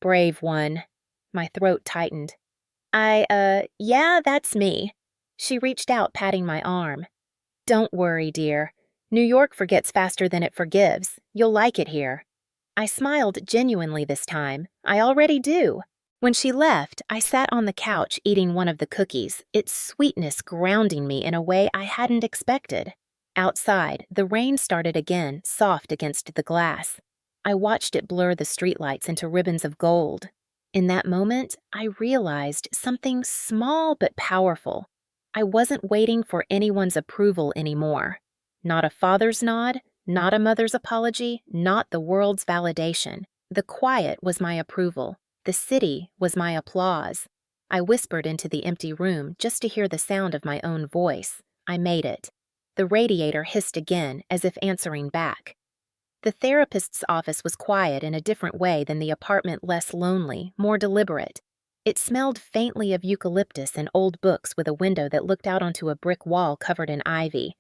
"Brave one." My throat tightened. Yeah, that's me." She reached out, patting my arm. "Don't worry, dear. New York forgets faster than it forgives. You'll like it here." I smiled genuinely this time. I already do. When she left, I sat on the couch eating one of the cookies, its sweetness grounding me in a way I hadn't expected. Outside, the rain started again, soft against the glass. I watched it blur the streetlights into ribbons of gold. In that moment, I realized something small but powerful. I wasn't waiting for anyone's approval anymore. Not a father's nod, not a mother's apology, not the world's validation. The quiet was my approval. The city was my applause. I whispered into the empty room just to hear the sound of my own voice. I made it. The radiator hissed again, as if answering back. The therapist's office was quiet in a different way than the apartment, less lonely, more deliberate. It smelled faintly of eucalyptus and old books with a window that looked out onto a brick wall covered in ivy.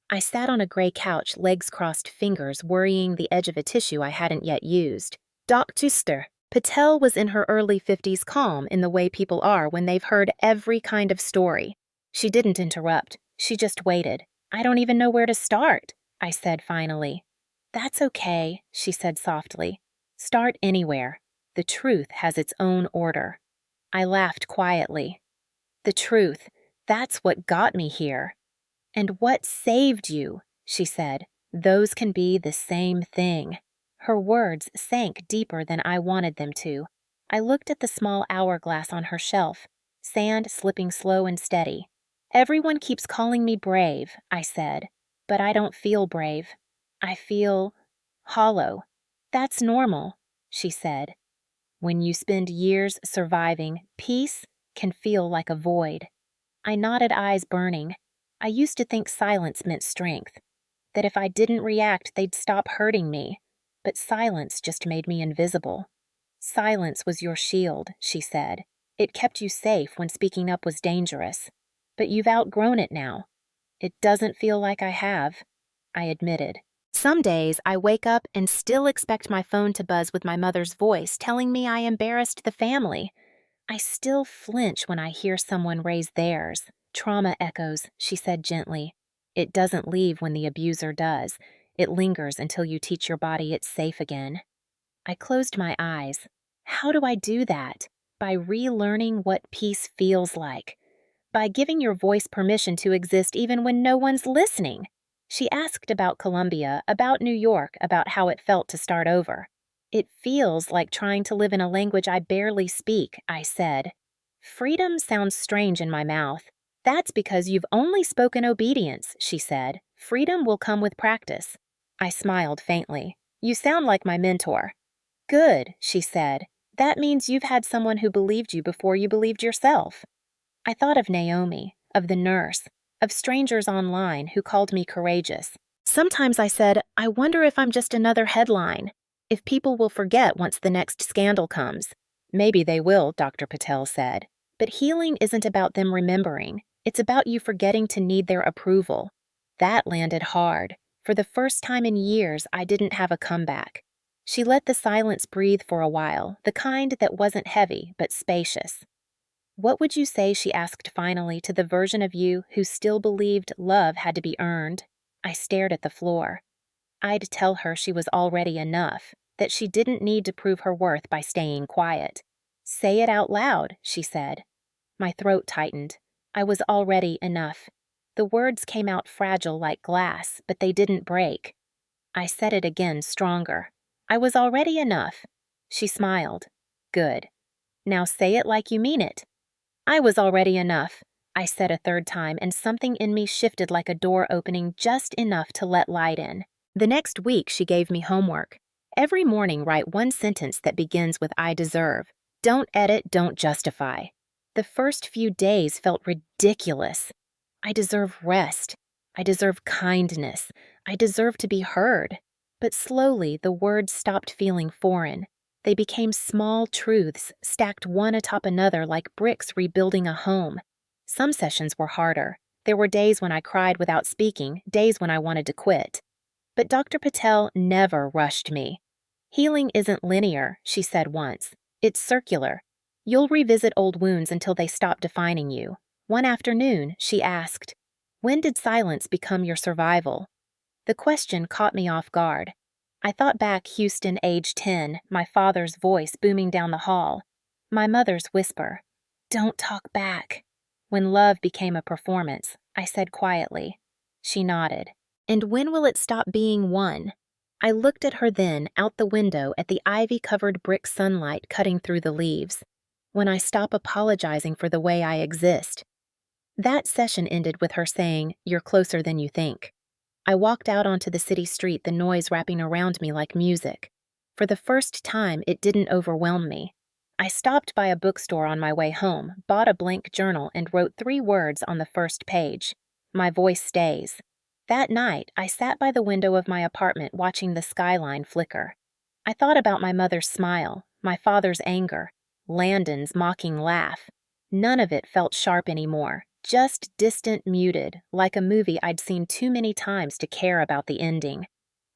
I sat on a gray couch, legs crossed, fingers worrying the edge of a tissue I hadn't yet used. Dr. Patel was in her early 50s, calm in the way people are when they've heard every kind of story. She didn't interrupt. She just waited. "I don't even know where to start," I said finally. "That's okay," she said softly. "Start anywhere. The truth has its own order." I laughed quietly. "The truth, that's what got me here." "And what saved you?" she said. "Those can be the same thing." Her words sank deeper than I wanted them to. I looked at the small hourglass on her shelf, sand slipping slow and steady. "Everyone keeps calling me brave," I said, "but I don't feel brave. I feel hollow." "That's normal," she said. "When you spend years surviving, peace can feel like a void." I nodded, eyes burning. I used to think silence meant strength, that if I didn't react, they'd stop hurting me. But silence just made me invisible. "Silence was your shield," she said. "It kept you safe when speaking up was dangerous. But you've outgrown it now." "It doesn't feel like I have," I admitted. Some days I wake up and still expect my phone to buzz with my mother's voice telling me I embarrassed the family. I still flinch when I hear someone raise theirs. "Trauma echoes," she said gently. "It doesn't leave when the abuser does. It lingers until you teach your body it's safe again." I closed my eyes. How do I do that? By relearning what peace feels like. By giving your voice permission to exist even when no one's listening. She asked about Colombia, about New York, about how it felt to start over. "It feels like trying to live in a language I barely speak," I said. "Freedom sounds strange in my mouth." "That's because you've only spoken obedience," she said. "Freedom will come with practice." I smiled faintly. "You sound like my mentor." "Good," she said. "That means you've had someone who believed you before you believed yourself." I thought of Naomi, of the nurse, of strangers online who called me courageous. Sometimes I said, I wonder if I'm just another headline, if people will forget once the next scandal comes. "Maybe they will," Dr. Patel said. "But healing isn't about them remembering. It's about you forgetting to need their approval." That landed hard. For the first time in years, I didn't have a comeback. She let the silence breathe for a while, the kind that wasn't heavy, but spacious. "What would you say," she asked finally, "to the version of you who still believed love had to be earned?" I stared at the floor. I'd tell her she was already enough, that she didn't need to prove her worth by staying quiet. "Say it out loud," she said. My throat tightened. I was already enough. The words came out fragile like glass, but they didn't break. I said it again, stronger. I was already enough. She smiled. Good. Now say it like you mean it. I was already enough, I said a third time, and something in me shifted like a door opening just enough to let light in. The next week, she gave me homework. Every morning, write one sentence that begins with I deserve. Don't edit, don't justify. The first few days felt ridiculous. I deserve rest. I deserve kindness. I deserve to be heard. But slowly, the words stopped feeling foreign. They became small truths, stacked one atop another like bricks rebuilding a home. Some sessions were harder. There were days when I cried without speaking, days when I wanted to quit. But Dr. Patel never rushed me. Healing isn't linear, she said once. It's circular. You'll revisit old wounds until they stop defining you. One afternoon, she asked, "When did silence become your survival?" The question caught me off guard. I thought back Houston, age 10, my father's voice booming down the hall. My mother's whisper, "Don't talk back." When love became a performance, I said quietly. She nodded. And when will it stop being one? I looked at her then, out the window at the ivy-covered brick sunlight cutting through the leaves. When I stop apologizing for the way I exist. That session ended with her saying, "You're closer than you think." I walked out onto the city street, the noise wrapping around me like music. For the first time, it didn't overwhelm me. I stopped by a bookstore on my way home, bought a blank journal, and wrote 3 words on the first page. My voice stays. That night, I sat by the window of my apartment watching the skyline flicker. I thought about my mother's smile, my father's anger, Landon's mocking laugh. None of it felt sharp anymore. Just distant, muted, like a movie I'd seen too many times to care about the ending.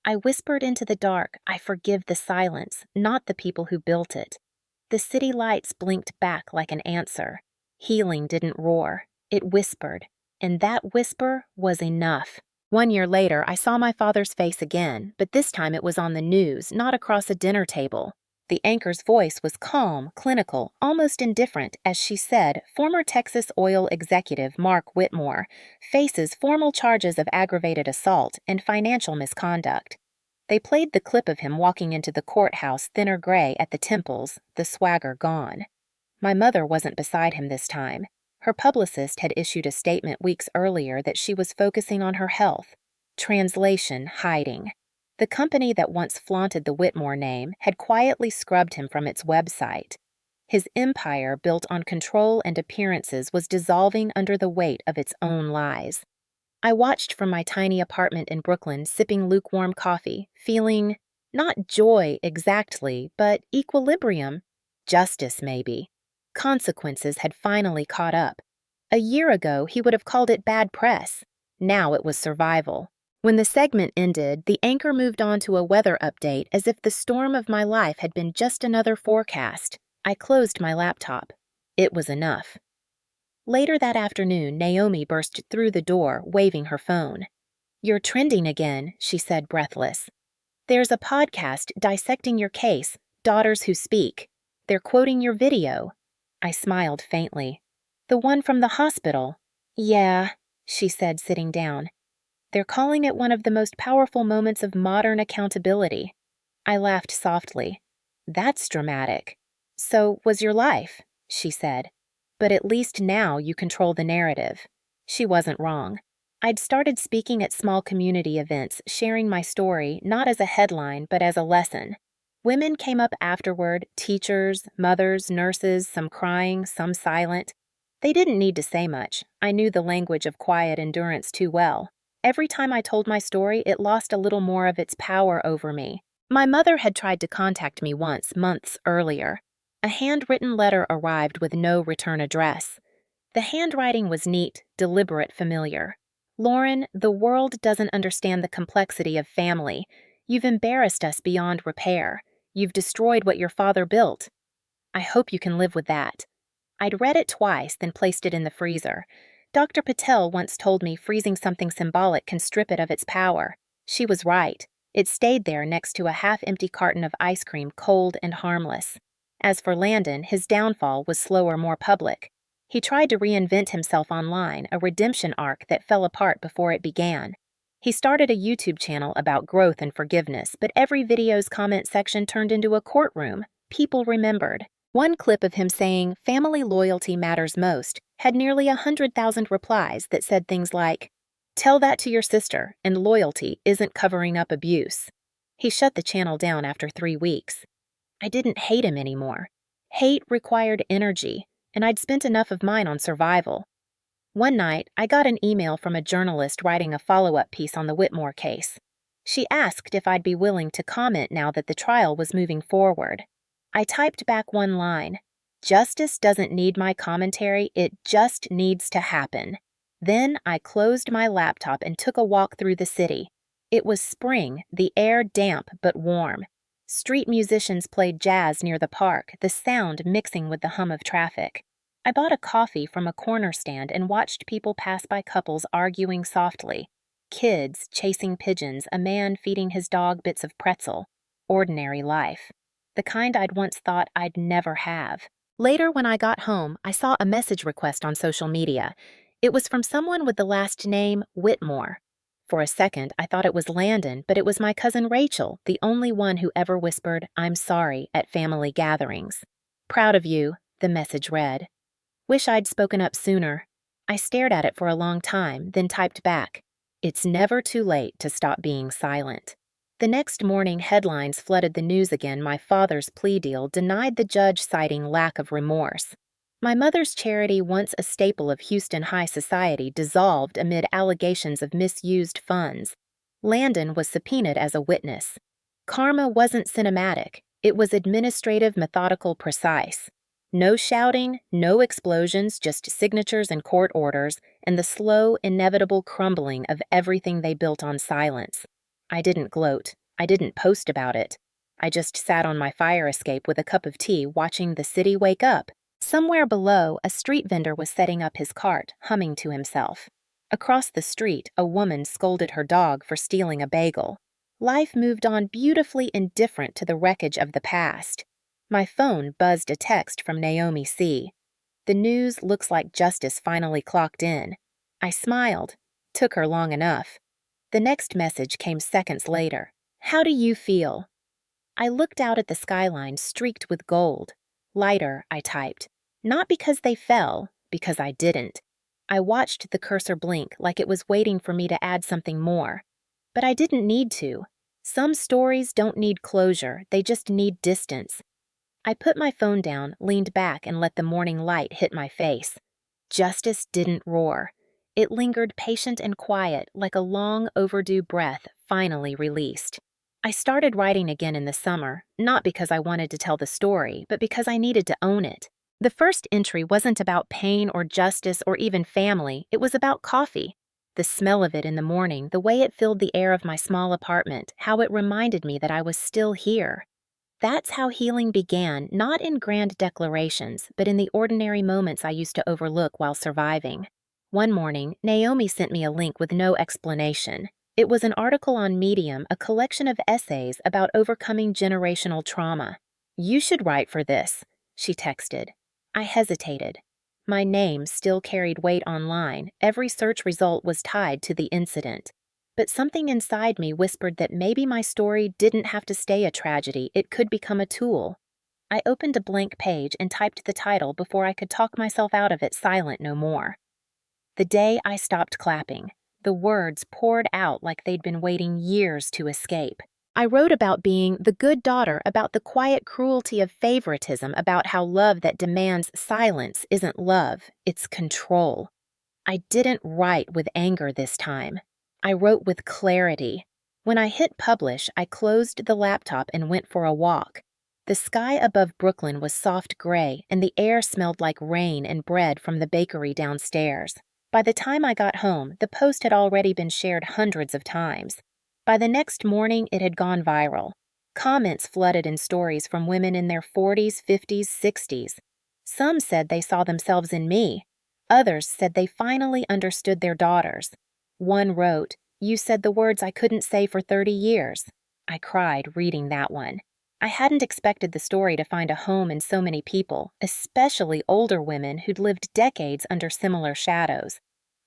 I whispered into the dark, I forgive the silence, not the people who built it. The city lights blinked back like an answer. Healing didn't roar, it whispered, and that whisper was enough. 1 year later, I saw my father's face again, but this time it was on the news, not across a dinner table. The anchor's voice was calm, clinical, almost indifferent as she said, former Texas oil executive Mark Whitmore faces formal charges of aggravated assault and financial misconduct. They played the clip of him walking into the courthouse thinner gray at the temples, the swagger gone. My mother wasn't beside him this time. Her publicist had issued a statement weeks earlier that she was focusing on her health. Translation, hiding. The company that once flaunted the Whitmore name had quietly scrubbed him from its website. His empire, built on control and appearances, was dissolving under the weight of its own lies. I watched from my tiny apartment in Brooklyn, sipping lukewarm coffee, feeling not joy exactly, but equilibrium. Justice, maybe. Consequences had finally caught up. A year ago, he would have called it bad press. Now it was survival. When the segment ended, the anchor moved on to a weather update as if the storm of my life had been just another forecast. I closed my laptop. It was enough. Later that afternoon, Naomi burst through the door, waving her phone. "You're trending again," she said, breathless. "There's a podcast dissecting your case, Daughters Who Speak. They're quoting your video." I smiled faintly. "The one from the hospital?" "Yeah," she said, sitting down. "They're calling it one of the most powerful moments of modern accountability." I laughed softly. "That's dramatic." "So was your life," she said. "But at least now you control the narrative." She wasn't wrong. I'd started speaking at small community events, sharing my story not as a headline but as a lesson. Women came up afterward, teachers, mothers, nurses, some crying, some silent. They didn't need to say much. I knew the language of quiet endurance too well. Every time I told my story, it lost a little more of its power over me. My mother had tried to contact me once, months earlier. A handwritten letter arrived with no return address. The handwriting was neat, deliberate, familiar. "Lauren, the world doesn't understand the complexity of family. You've embarrassed us beyond repair. You've destroyed what your father built. I hope you can live with that." I'd read it twice, then placed it in the freezer. Dr. Patel once told me freezing something symbolic can strip it of its power. She was right. It stayed there next to a half-empty carton of ice cream, cold and harmless. As for Landon, his downfall was slower, more public. He tried to reinvent himself online, a redemption arc that fell apart before it began. He started a YouTube channel about growth and forgiveness, but every video's comment section turned into a courtroom. People remembered. One clip of him saying, "Family loyalty matters most," had nearly 100,000 replies that said things like, "Tell that to your sister, and loyalty isn't covering up abuse." He shut the channel down after 3 weeks. I didn't hate him anymore. Hate required energy, and I'd spent enough of mine on survival. One night, I got an email from a journalist writing a follow-up piece on the Whitmore case. She asked if I'd be willing to comment now that the trial was moving forward. I typed back one line: "Justice doesn't need my commentary, it just needs to happen." Then I closed my laptop and took a walk through the city. It was spring, the air damp but warm. Street musicians played jazz near the park, the sound mixing with the hum of traffic. I bought a coffee from a corner stand and watched people pass by, couples arguing softly, kids chasing pigeons, a man feeding his dog bits of pretzel. Ordinary life. The kind I'd once thought I'd never have. Later, when I got home, I saw a message request on social media. It was from someone with the last name Whitmore. For a second, I thought it was Landon, but it was my cousin Rachel, the only one who ever whispered, "I'm sorry," at family gatherings. "Proud of you," the message read. "Wish I'd spoken up sooner." I stared at it for a long time, then typed back, "It's never too late to stop being silent." The next morning, headlines flooded the news again. My father's plea deal denied, the judge citing lack of remorse. My mother's charity, once a staple of Houston high society, dissolved amid allegations of misused funds. Landon was subpoenaed as a witness. Karma wasn't cinematic. It was administrative, methodical, precise. No shouting, no explosions, just signatures and court orders, and the slow, inevitable crumbling of everything they built on silence. I didn't gloat. I didn't post about it. I just sat on my fire escape with a cup of tea, watching the city wake up. Somewhere below, a street vendor was setting up his cart, humming to himself. Across the street, a woman scolded her dog for stealing a bagel. Life moved on, beautifully indifferent to the wreckage of the past. My phone buzzed a text from Naomi C. "The news looks like justice finally clocked in." I smiled. Took her long enough. The next message came seconds later. "How do you feel?" I looked out at the skyline streaked with gold. "Lighter," I typed. Not because they fell, because I didn't. I watched the cursor blink like it was waiting for me to add something more. But I didn't need to. Some stories don't need closure, they just need distance. I put my phone down, leaned back, and let the morning light hit my face. Justice didn't roar. It lingered, patient and quiet, like a long overdue breath finally released. I started writing again in the summer, not because I wanted to tell the story, but because I needed to own it. The first entry wasn't about pain or justice or even family, it was about coffee. The smell of it in the morning, the way it filled the air of my small apartment, how it reminded me that I was still here. That's how healing began, not in grand declarations, but in the ordinary moments I used to overlook while surviving. One morning, Naomi sent me a link with no explanation. It was an article on Medium, a collection of essays about overcoming generational trauma. "You should write for this," she texted. I hesitated. My name still carried weight online. Every search result was tied to the incident. But something inside me whispered that maybe my story didn't have to stay a tragedy, it could become a tool. I opened a blank page and typed the title before I could talk myself out of it, silent no more. The day I stopped clapping, the words poured out like they'd been waiting years to escape. I wrote about being the good daughter, about the quiet cruelty of favoritism, about how love that demands silence isn't love, it's control. I didn't write with anger this time. I wrote with clarity. When I hit publish, I closed the laptop and went for a walk. The sky above Brooklyn was soft gray, and the air smelled like rain and bread from the bakery downstairs. By the time I got home, the post had already been shared hundreds of times. By the next morning, it had gone viral. Comments flooded in stories from women in their 40s, 50s, 60s. Some said they saw themselves in me. Others said they finally understood their daughters. One wrote, "You said the words I couldn't say for 30 years. I cried reading that one. I hadn't expected the story to find a home in so many people, especially older women who'd lived decades under similar shadows.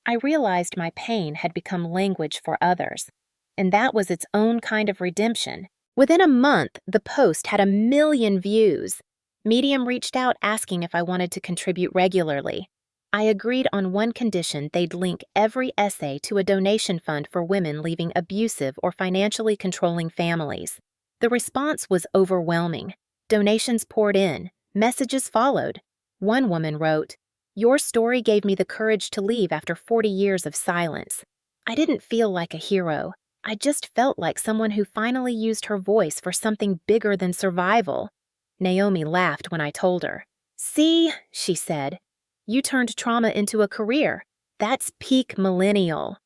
I realized my pain had become language for others, and that was its own kind of redemption. Within a month, the post had 1 million views. Medium reached out asking if I wanted to contribute regularly. I agreed on one condition: they'd link every essay to a donation fund for women leaving abusive or financially controlling families. The response was overwhelming. Donations poured in, messages followed. One woman wrote, "Your story gave me the courage to leave after 40 years of silence." I didn't feel like a hero. I just felt like someone who finally used her voice for something bigger than survival. Naomi laughed when I told her. "See," she said, "you turned trauma into a career. That's peak millennial."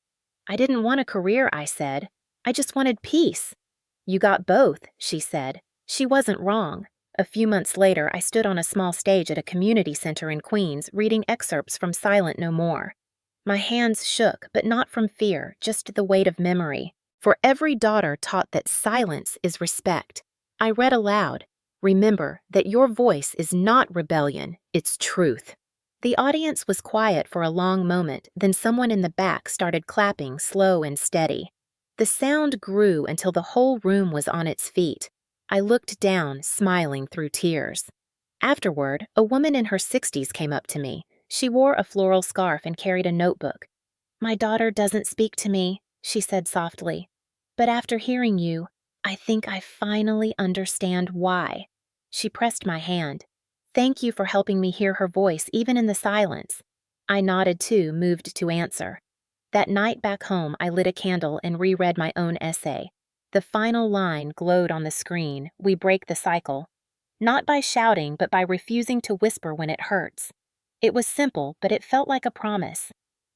"I didn't want a career," I said. "I just wanted peace." "You got both," she said. She wasn't wrong. A few months later, I stood on a small stage at a community center in Queens, reading excerpts from Silent No More. My hands shook, but not from fear, just the weight of memory. For every daughter taught that silence is respect. I read aloud, "Remember that your voice is not rebellion, it's truth." The audience was quiet for a long moment, then someone in the back started clapping, slow and steady. The sound grew until the whole room was on its feet. I looked down, smiling through tears. Afterward, a woman in her 60s came up to me. She wore a floral scarf and carried a notebook. "My daughter doesn't speak to me," she said softly. "But after hearing you, I think I finally understand why." She pressed my hand. "Thank you for helping me hear her voice, even in the silence." I nodded too, moved to answer. That night back home, I lit a candle and reread my own essay. The final line glowed on the screen: "We break the cycle." Not by shouting, but by refusing to whisper when it hurts. It was simple, but it felt like a promise.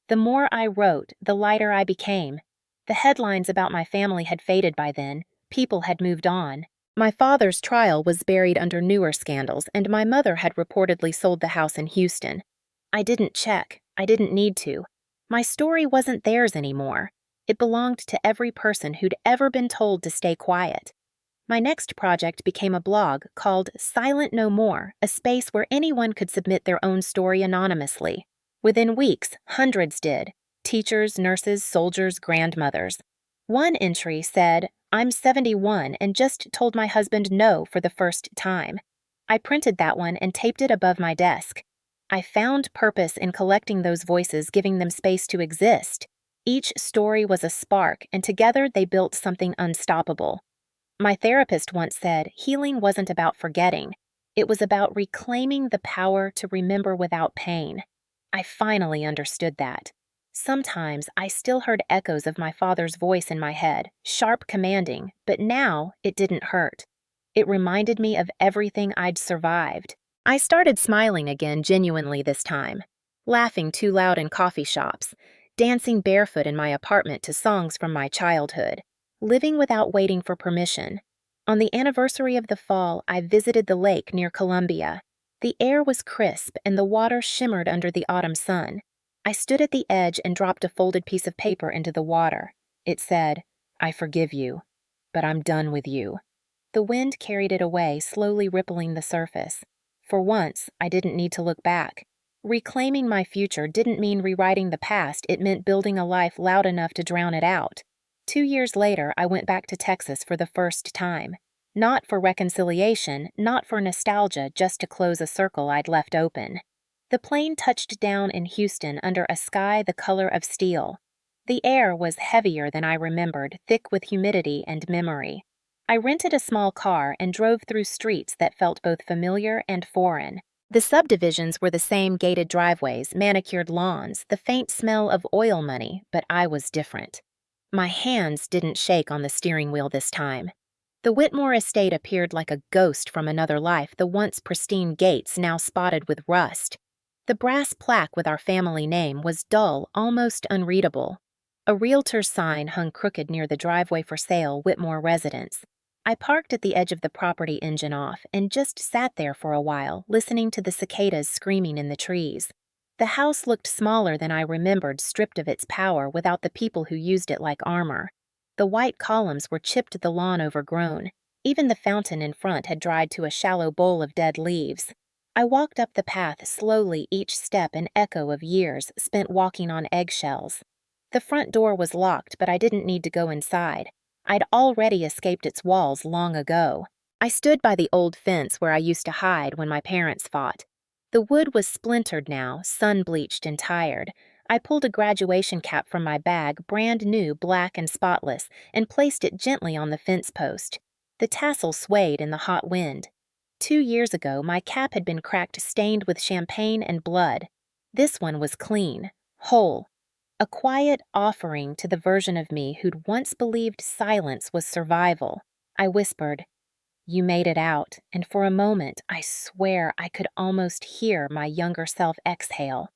The more I wrote, the lighter I became. The headlines about my family had faded by then. People had moved on. My father's trial was buried under newer scandals, and my mother had reportedly sold the house in Houston. I didn't check. I didn't need to. My story wasn't theirs anymore. It belonged to every person who'd ever been told to stay quiet. My next project became a blog called Silent No More, a space where anyone could submit their own story anonymously. Within weeks, hundreds did. Teachers, nurses, soldiers, grandmothers. One entry said, "I'm 71 and just told my husband no for the first time." I printed that one and taped it above my desk. I found purpose in collecting those voices, giving them space to exist. Each story was a spark, and together they built something unstoppable. My therapist once said, healing wasn't about forgetting. It was about reclaiming the power to remember without pain. I finally understood that. Sometimes I still heard echoes of my father's voice in my head, sharp, commanding, but now it didn't hurt. It reminded me of everything I'd survived. I started smiling again, genuinely this time, laughing too loud in coffee shops, dancing barefoot in my apartment to songs from my childhood, living without waiting for permission. On the anniversary of the fall, I visited the lake near Columbia. The air was crisp and the water shimmered under the autumn sun. I stood at the edge and dropped a folded piece of paper into the water. It said, "I forgive you, but I'm done with you." The wind carried it away, slowly rippling the surface. For once, I didn't need to look back. Reclaiming my future didn't mean rewriting the past, it meant building a life loud enough to drown it out. 2 years later, I went back to Texas for the first time. Not for reconciliation, not for nostalgia, just to close a circle I'd left open. The plane touched down in Houston under a sky the color of steel. The air was heavier than I remembered, thick with humidity and memory. I rented a small car and drove through streets that felt both familiar and foreign. The subdivisions were the same: gated driveways, manicured lawns, the faint smell of oil money, but I was different. My hands didn't shake on the steering wheel this time. The Whitmore estate appeared like a ghost from another life, the once pristine gates now spotted with rust. The brass plaque with our family name was dull, almost unreadable. A realtor's sign hung crooked near the driveway: "For sale, Whitmore Residence." I parked at the edge of the property, engine off, and just sat there for a while, listening to the cicadas screaming in the trees. The house looked smaller than I remembered, stripped of its power, without the people who used it like armor. The white columns were chipped, the lawn overgrown. Even the fountain in front had dried to a shallow bowl of dead leaves. I walked up the path slowly, each step an echo of years spent walking on eggshells. The front door was locked, but I didn't need to go inside. I'd already escaped its walls long ago. I stood by the old fence where I used to hide when my parents fought. The wood was splintered now, sun-bleached and tired. I pulled a graduation cap from my bag, brand new, black and spotless, and placed it gently on the fence post. The tassel swayed in the hot wind. 2 years ago, my cap had been cracked, stained with champagne and blood. This one was clean, whole. A quiet offering to the version of me who'd once believed silence was survival. I whispered, "You made it out," and for a moment, I swear I could almost hear my younger self exhale.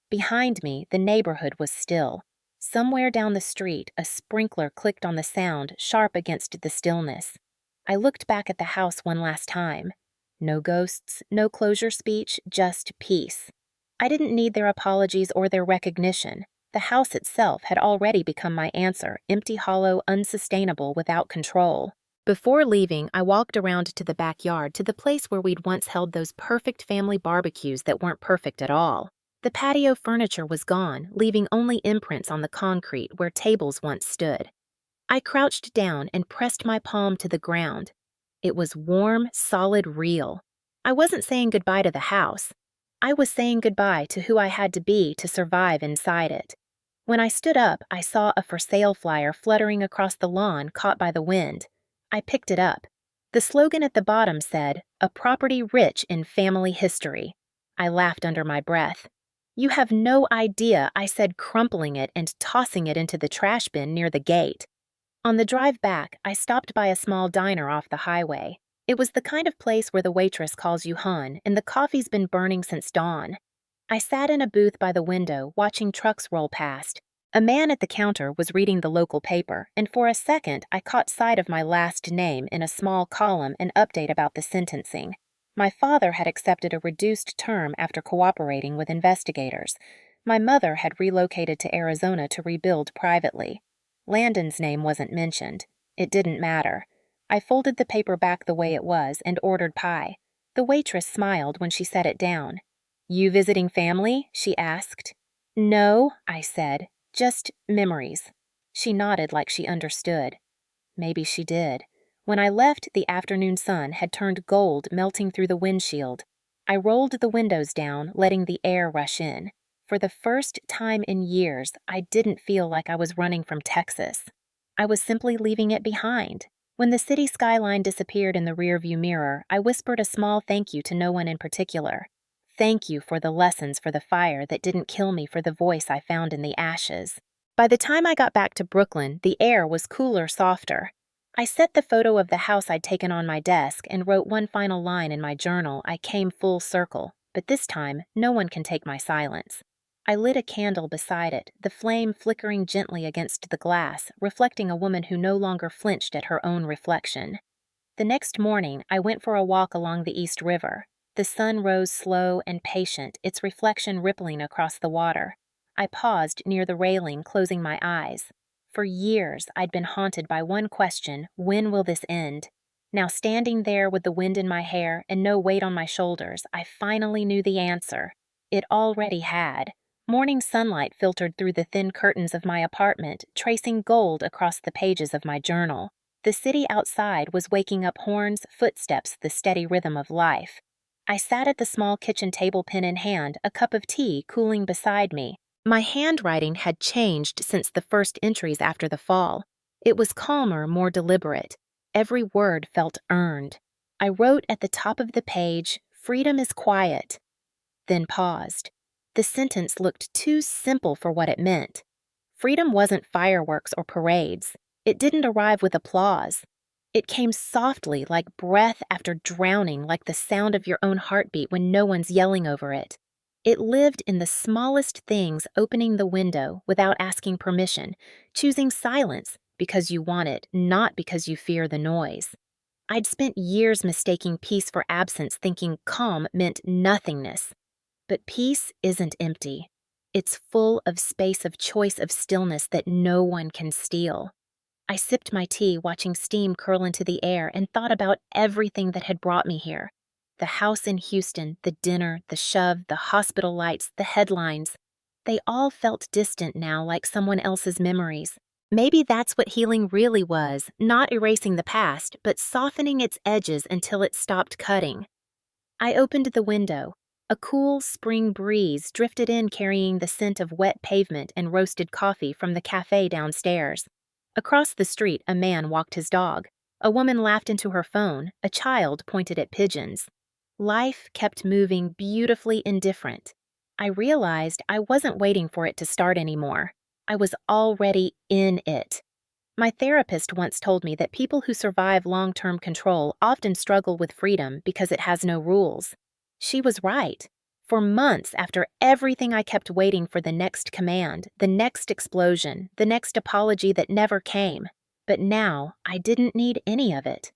Behind me, the neighborhood was still. Somewhere down the street, a sprinkler clicked on the sound, sharp against the stillness. I looked back at the house one last time. No ghosts, no closure speech, just peace. I didn't need their apologies or their recognition. The house itself had already become my answer, empty, hollow, unsustainable, without control. Before leaving, I walked around to the backyard, to the place where we'd once held those perfect family barbecues that weren't perfect at all. The patio furniture was gone, leaving only imprints on the concrete where tables once stood. I crouched down and pressed my palm to the ground. It was warm, solid, real. I wasn't saying goodbye to the house. I was saying goodbye to who I had to be to survive inside it. When I stood up, I saw a for sale flyer fluttering across the lawn, caught by the wind. I picked it up. The slogan at the bottom said, "A property rich in family history." I laughed under my breath. "You have no idea," I said, crumpling it and tossing it into the trash bin near the gate. On the drive back, I stopped by a small diner off the highway. It was the kind of place where the waitress calls you hon, and the coffee's been burning since dawn. I sat in a booth by the window, watching trucks roll past. A man at the counter was reading the local paper, and for a second I caught sight of my last name in a small column, an update about the sentencing. My father had accepted a reduced term after cooperating with investigators. My mother had relocated to Arizona to rebuild privately. Landon's name wasn't mentioned. It didn't matter. I folded the paper back the way it was and ordered pie. The waitress smiled when she set it down. "You visiting family?" she asked. "No," I said. "Just memories." She nodded like she understood. Maybe she did. When I left, the afternoon sun had turned gold, melting through the windshield. I rolled the windows down, letting the air rush in. For the first time in years, I didn't feel like I was running from Texas. I was simply leaving it behind. When the city skyline disappeared in the rearview mirror, I whispered a small thank you to no one in particular. Thank you for the lessons, for the fire that didn't kill me, for the voice I found in the ashes. By the time I got back to Brooklyn, the air was cooler, softer. I set the photo of the house I'd taken on my desk and wrote one final line in my journal. I came full circle, but this time, no one can take my silence. I lit a candle beside it, the flame flickering gently against the glass, reflecting a woman who no longer flinched at her own reflection. The next morning, I went for a walk along the East River. The sun rose slow and patient, its reflection rippling across the water. I paused near the railing, closing my eyes. For years, I'd been haunted by one question: when will this end? Now, standing there with the wind in my hair and no weight on my shoulders, I finally knew the answer. It already had. Morning sunlight filtered through the thin curtains of my apartment, tracing gold across the pages of my journal. The city outside was waking up, horns, footsteps, the steady rhythm of life. I sat at the small kitchen table, pen in hand, a cup of tea cooling beside me. My handwriting had changed since the first entries after the fall. It was calmer, more deliberate. Every word felt earned. I wrote at the top of the page, "Freedom is quiet," then paused. The sentence looked too simple for what it meant. Freedom wasn't fireworks or parades. It didn't arrive with applause. It came softly, like breath after drowning, like the sound of your own heartbeat when no one's yelling over it. It lived in the smallest things, opening the window without asking permission, choosing silence because you want it, not because you fear the noise. I'd spent years mistaking peace for absence, thinking calm meant nothingness. But peace isn't empty. It's full of space, of choice, of stillness that no one can steal. I sipped my tea, watching steam curl into the air, and thought about everything that had brought me here. The house in Houston, the dinner, the shove, the hospital lights, the headlines. They all felt distant now, like someone else's memories. Maybe that's what healing really was, not erasing the past, but softening its edges until it stopped cutting. I opened the window. A cool spring breeze drifted in carrying the scent of wet pavement and roasted coffee from the cafe downstairs. Across the street, a man walked his dog. A woman laughed into her phone. A child pointed at pigeons. Life kept moving beautifully indifferent. I realized I wasn't waiting for it to start anymore. I was already in it. My therapist once told me that people who survive long-term control often struggle with freedom because it has no rules. She was right. For months after everything, I kept waiting for the next command, the next explosion, the next apology that never came. But now, I didn't need any of it.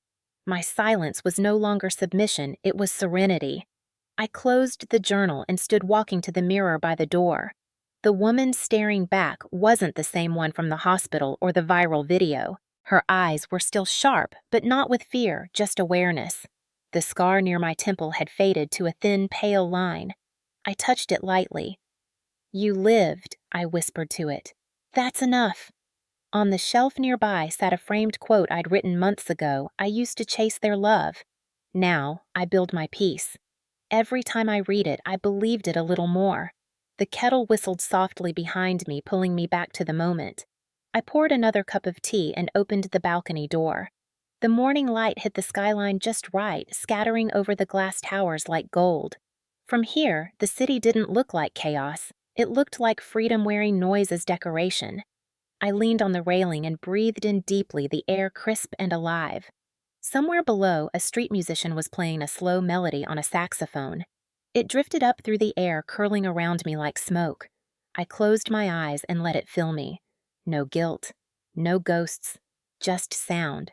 My silence was no longer submission, it was serenity. I closed the journal and stood walking to the mirror by the door. The woman staring back wasn't the same one from the hospital or the viral video. Her eyes were still sharp, but not with fear, just awareness. The scar near my temple had faded to a thin, pale line. I touched it lightly. "You lived," I whispered to it. "That's enough." On the shelf nearby sat a framed quote I'd written months ago. I used to chase their love. Now, I build my peace. Every time I read it, I believed it a little more. The kettle whistled softly behind me, pulling me back to the moment. I poured another cup of tea and opened the balcony door. The morning light hit the skyline just right, scattering over the glass towers like gold. From here, the city didn't look like chaos. It looked like freedom wearing noise as decoration. I leaned on the railing and breathed in deeply, the air crisp and alive. Somewhere below, a street musician was playing a slow melody on a saxophone. It drifted up through the air, curling around me like smoke. I closed my eyes and let it fill me. No guilt, no ghosts, just sound.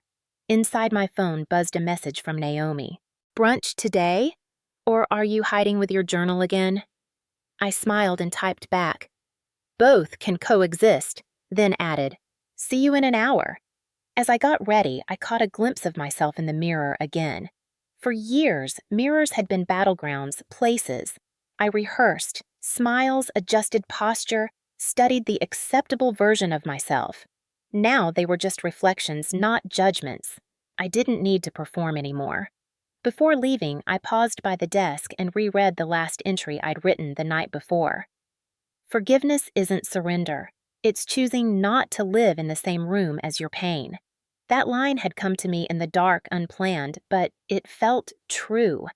Inside my phone buzzed a message from Naomi. "Brunch today? Or are you hiding with your journal again?" I smiled and typed back. "Both can coexist," then added, "See you in an hour." As I got ready, I caught a glimpse of myself in the mirror again. For years, mirrors had been battlegrounds, places. I rehearsed, smiles, adjusted posture, studied the acceptable version of myself. Now they were just reflections, not judgments. I didn't need to perform anymore. Before leaving, I paused by the desk and reread the last entry I'd written the night before. Forgiveness isn't surrender. It's choosing not to live in the same room as your pain. That line had come to me in the dark, unplanned, but it felt true.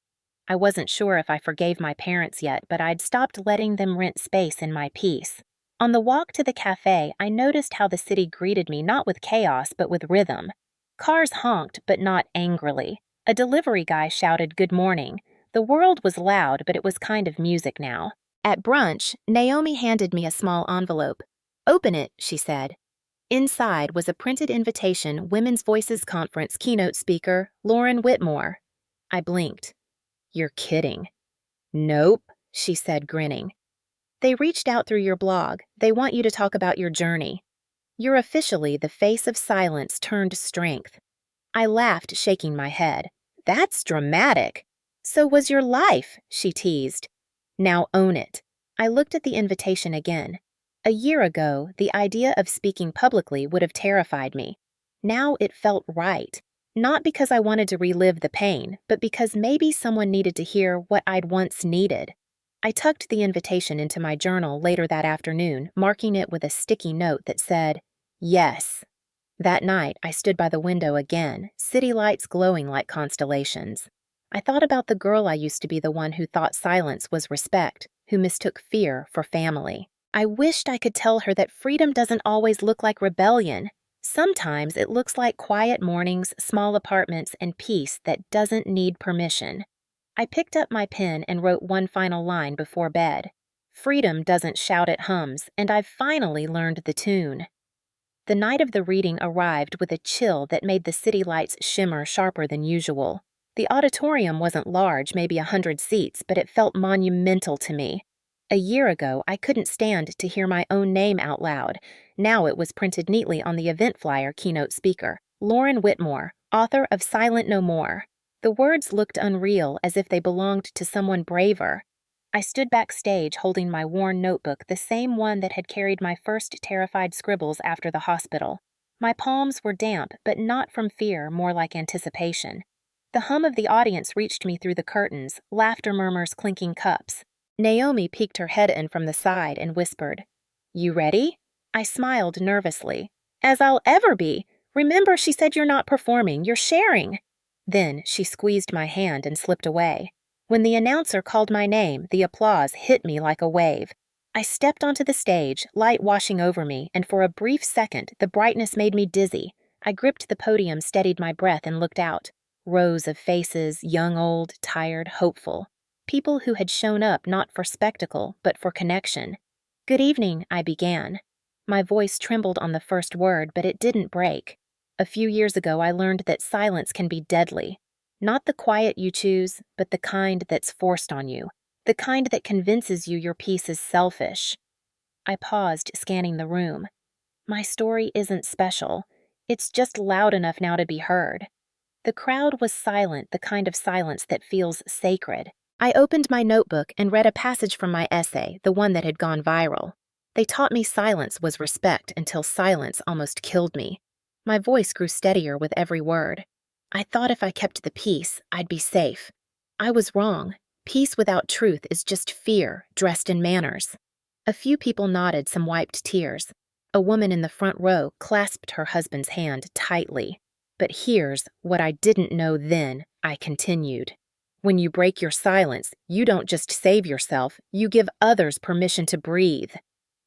I wasn't sure if I forgave my parents yet, but I'd stopped letting them rent space in my peace. On the walk to the cafe, I noticed how the city greeted me not with chaos, but with rhythm. Cars honked, but not angrily. A delivery guy shouted good morning. The world was loud, but it was kind of music now. At brunch, Naomi handed me a small envelope. "Open it," she said. Inside was a printed invitation, Women's Voices Conference keynote speaker, Lauren Whitmore. I blinked. "You're kidding." "Nope," she said, grinning. "They reached out through your blog. They want you to talk about your journey. You're officially the face of silence turned strength." I laughed, shaking my head. "That's dramatic." "So was your life," she teased. "Now own it." I looked at the invitation again. A year ago, the idea of speaking publicly would have terrified me. Now it felt right. Not because I wanted to relive the pain, but because maybe someone needed to hear what I'd once needed. I tucked the invitation into my journal later that afternoon, marking it with a sticky note that said, "Yes." That night, I stood by the window again, city lights glowing like constellations. I thought about the girl I used to be, the one who thought silence was respect, who mistook fear for family. I wished I could tell her that freedom doesn't always look like rebellion. Sometimes it looks like quiet mornings, small apartments, and peace that doesn't need permission. I picked up my pen and wrote one final line before bed. Freedom doesn't shout, it hums, and I've finally learned the tune. The night of the reading arrived with a chill that made the city lights shimmer sharper than usual. The auditorium wasn't large, maybe 100 seats, but it felt monumental to me. A year ago, I couldn't stand to hear my own name out loud. Now it was printed neatly on the event flyer, keynote speaker, Lauren Whitmore, author of Silent No More. The words looked unreal, as if they belonged to someone braver. I stood backstage holding my worn notebook, the same one that had carried my first terrified scribbles after the hospital. My palms were damp, but not from fear, more like anticipation. The hum of the audience reached me through the curtains, laughter murmurs clinking cups. Naomi peeked her head in from the side and whispered, "You ready?" I smiled nervously. "As I'll ever be. Remember, she said you're not performing, you're sharing." Then she squeezed my hand and slipped away. When the announcer called my name, the applause hit me like a wave. I stepped onto the stage, light washing over me, and for a brief second, the brightness made me dizzy. I gripped the podium, steadied my breath, and looked out. Rows of faces, young, old, tired, hopeful. People who had shown up not for spectacle, but for connection. "Good evening," I began. My voice trembled on the first word, but it didn't break. A few years ago, I learned that silence can be deadly. Not the quiet you choose, but the kind that's forced on you. The kind that convinces you your peace is selfish. I paused, scanning the room. My story isn't special. It's just loud enough now to be heard. The crowd was silent, the kind of silence that feels sacred. I opened my notebook and read a passage from my essay, the one that had gone viral. They taught me silence was respect until silence almost killed me. My voice grew steadier with every word. I thought if I kept the peace, I'd be safe. I was wrong. Peace without truth is just fear, dressed in manners. A few people nodded, some wiped tears. A woman in the front row clasped her husband's hand tightly. But here's what I didn't know then, I continued. When you break your silence, you don't just save yourself, you give others permission to breathe.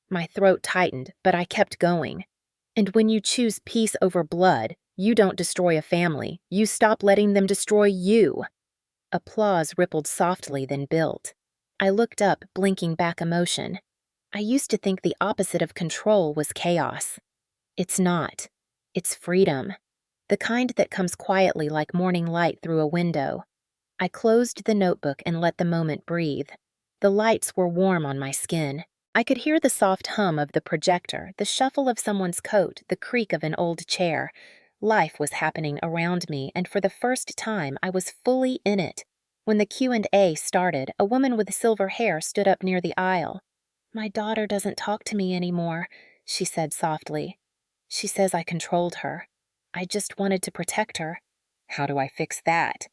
My throat tightened, but I kept going. And when you choose peace over blood, you don't destroy a family, you stop letting them destroy you. Applause rippled softly, then built. I looked up, blinking back emotion. I used to think the opposite of control was chaos. It's not. It's freedom. The kind that comes quietly like morning light through a window. I closed the notebook and let the moment breathe. The lights were warm on my skin. I could hear the soft hum of the projector, the shuffle of someone's coat, the creak of an old chair. Life was happening around me, and for the first time, I was fully in it. When the Q&A started, a woman with silver hair stood up near the aisle. "My daughter doesn't talk to me anymore," she said softly. "She says I controlled her. I just wanted to protect her." "How do I fix that?"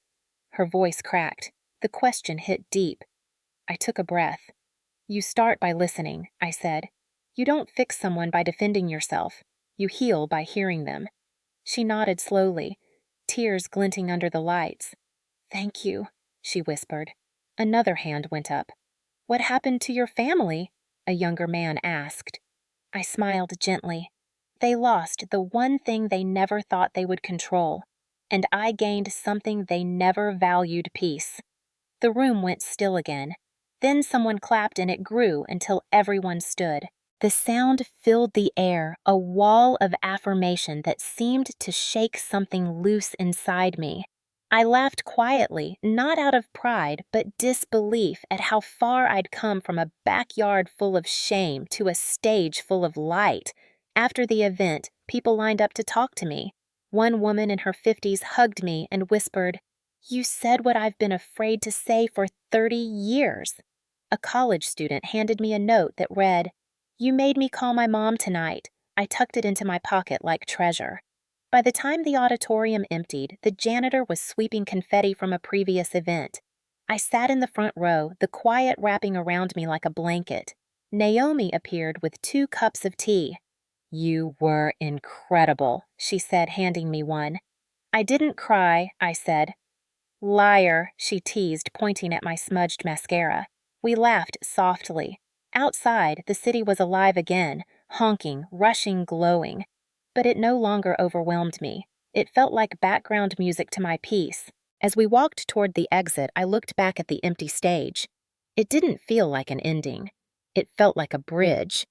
Her voice cracked. The question hit deep. I took a breath. "You start by listening," I said. "You don't fix someone by defending yourself. You heal by hearing them." She nodded slowly, tears glinting under the lights. "Thank you," she whispered. Another hand went up. "What happened to your family?" a younger man asked. I smiled gently. They lost the one thing they never thought they would control, and I gained something they never valued: peace. The room went still again. Then someone clapped and it grew until everyone stood. The sound filled the air, a wall of affirmation that seemed to shake something loose inside me. I laughed quietly, not out of pride, but disbelief at how far I'd come from a backyard full of shame to a stage full of light. After the event, people lined up to talk to me. One woman in her 50s hugged me and whispered, "You said what I've been afraid to say for 30 years. A college student handed me a note that read, "You made me call my mom tonight." I tucked it into my pocket like treasure. By the time the auditorium emptied, the janitor was sweeping confetti from a previous event. I sat in the front row, the quiet wrapping around me like a blanket. Naomi appeared with 2 cups of tea. "You were incredible," she said, handing me one. "I didn't cry," I said. "Liar," she teased, pointing at my smudged mascara. We laughed softly. Outside, the city was alive again, honking, rushing, glowing. But it no longer overwhelmed me. It felt like background music to my peace. As we walked toward the exit, I looked back at the empty stage. It didn't feel like an ending. It felt like a bridge.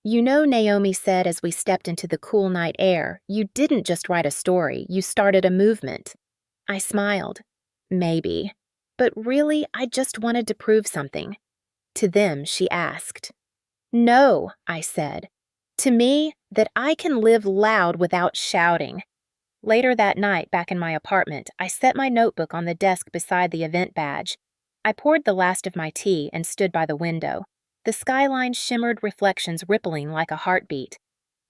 "You know," Naomi said as we stepped into the cool night air, "you didn't just write a story, you started a movement." I smiled. Maybe. But really, I just wanted to prove something. To them, she asked. "No," I said. "To me, that I can live loud without shouting." Later that night, back in my apartment, I set my notebook on the desk beside the event badge. I poured the last of my tea and stood by the window. The skyline shimmered reflections rippling like a heartbeat.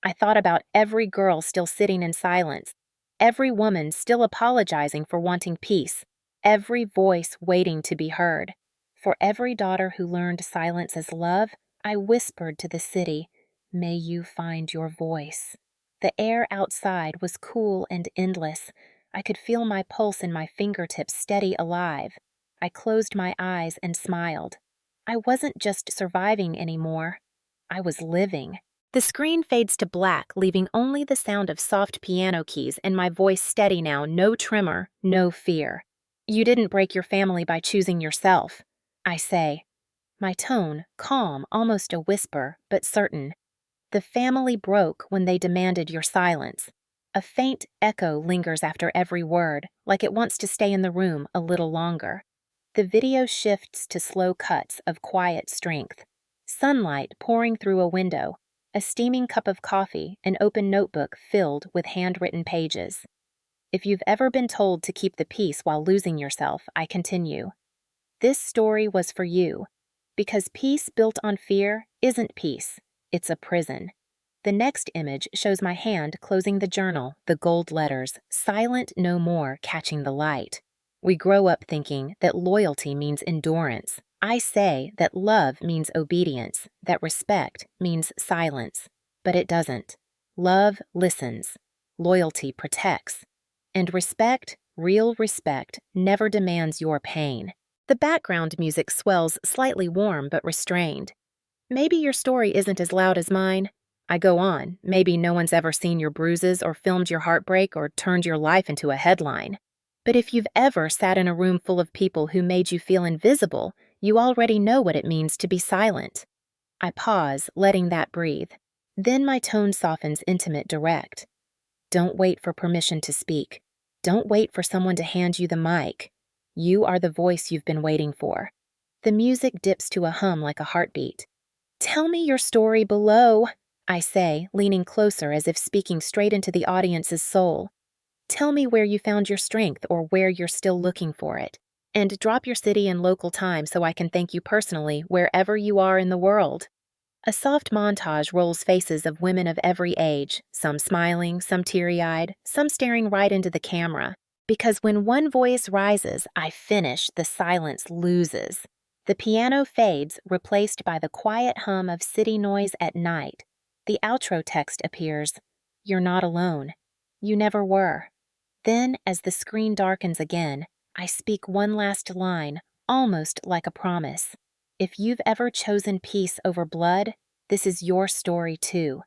I thought about every girl still sitting in silence, every woman still apologizing for wanting peace, every voice waiting to be heard. For every daughter who learned silence as love, I whispered to the city, "May you find your voice." The air outside was cool and endless. I could feel my pulse in my fingertips steady alive. I closed my eyes and smiled. I wasn't just surviving anymore. I was living. The screen fades to black, leaving only the sound of soft piano keys and my voice steady now, no tremor, no fear. "You didn't break your family by choosing yourself," I say. My tone, calm, almost a whisper, but certain. "The family broke when they demanded your silence." A faint echo lingers after every word, like it wants to stay in the room a little longer. The video shifts to slow cuts of quiet strength. Sunlight pouring through a window, a steaming cup of coffee, an open notebook filled with handwritten pages. "If you've ever been told to keep the peace while losing yourself," I continue, "this story was for you. Because peace built on fear isn't peace. It's a prison." The next image shows my hand closing the journal, the gold letters, "Silent no more," catching the light. We grow up thinking that loyalty means endurance. I say that love means obedience, that respect means silence. But it doesn't. Love listens. Loyalty protects. And respect, real respect, never demands your pain. The background music swells slightly warm but restrained. "Maybe your story isn't as loud as mine." I go on. "Maybe no one's ever seen your bruises or filmed your heartbreak or turned your life into a headline. But if you've ever sat in a room full of people who made you feel invisible, you already know what it means to be silent." I pause, letting that breathe. Then my tone softens intimate, direct. "Don't wait for permission to speak. Don't wait for someone to hand you the mic. You are the voice you've been waiting for." The music dips to a hum like a heartbeat. "Tell me your story below," I say, leaning closer as if speaking straight into the audience's soul. "Tell me where you found your strength or where you're still looking for it. And drop your city and local time so I can thank you personally wherever you are in the world." A soft montage rolls faces of women of every age, some smiling, some teary-eyed, some staring right into the camera. Because when one voice rises, I finish, the silence loses. The piano fades, replaced by the quiet hum of city noise at night. The outro text appears, "You're not alone. You never were." Then, as the screen darkens again, I speak one last line, almost like a promise. If you've ever chosen peace over blood, this is your story too.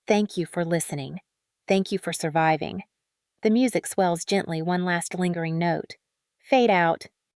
Thank you for listening. Thank you for surviving. The music swells gently, one last lingering note. Fade out,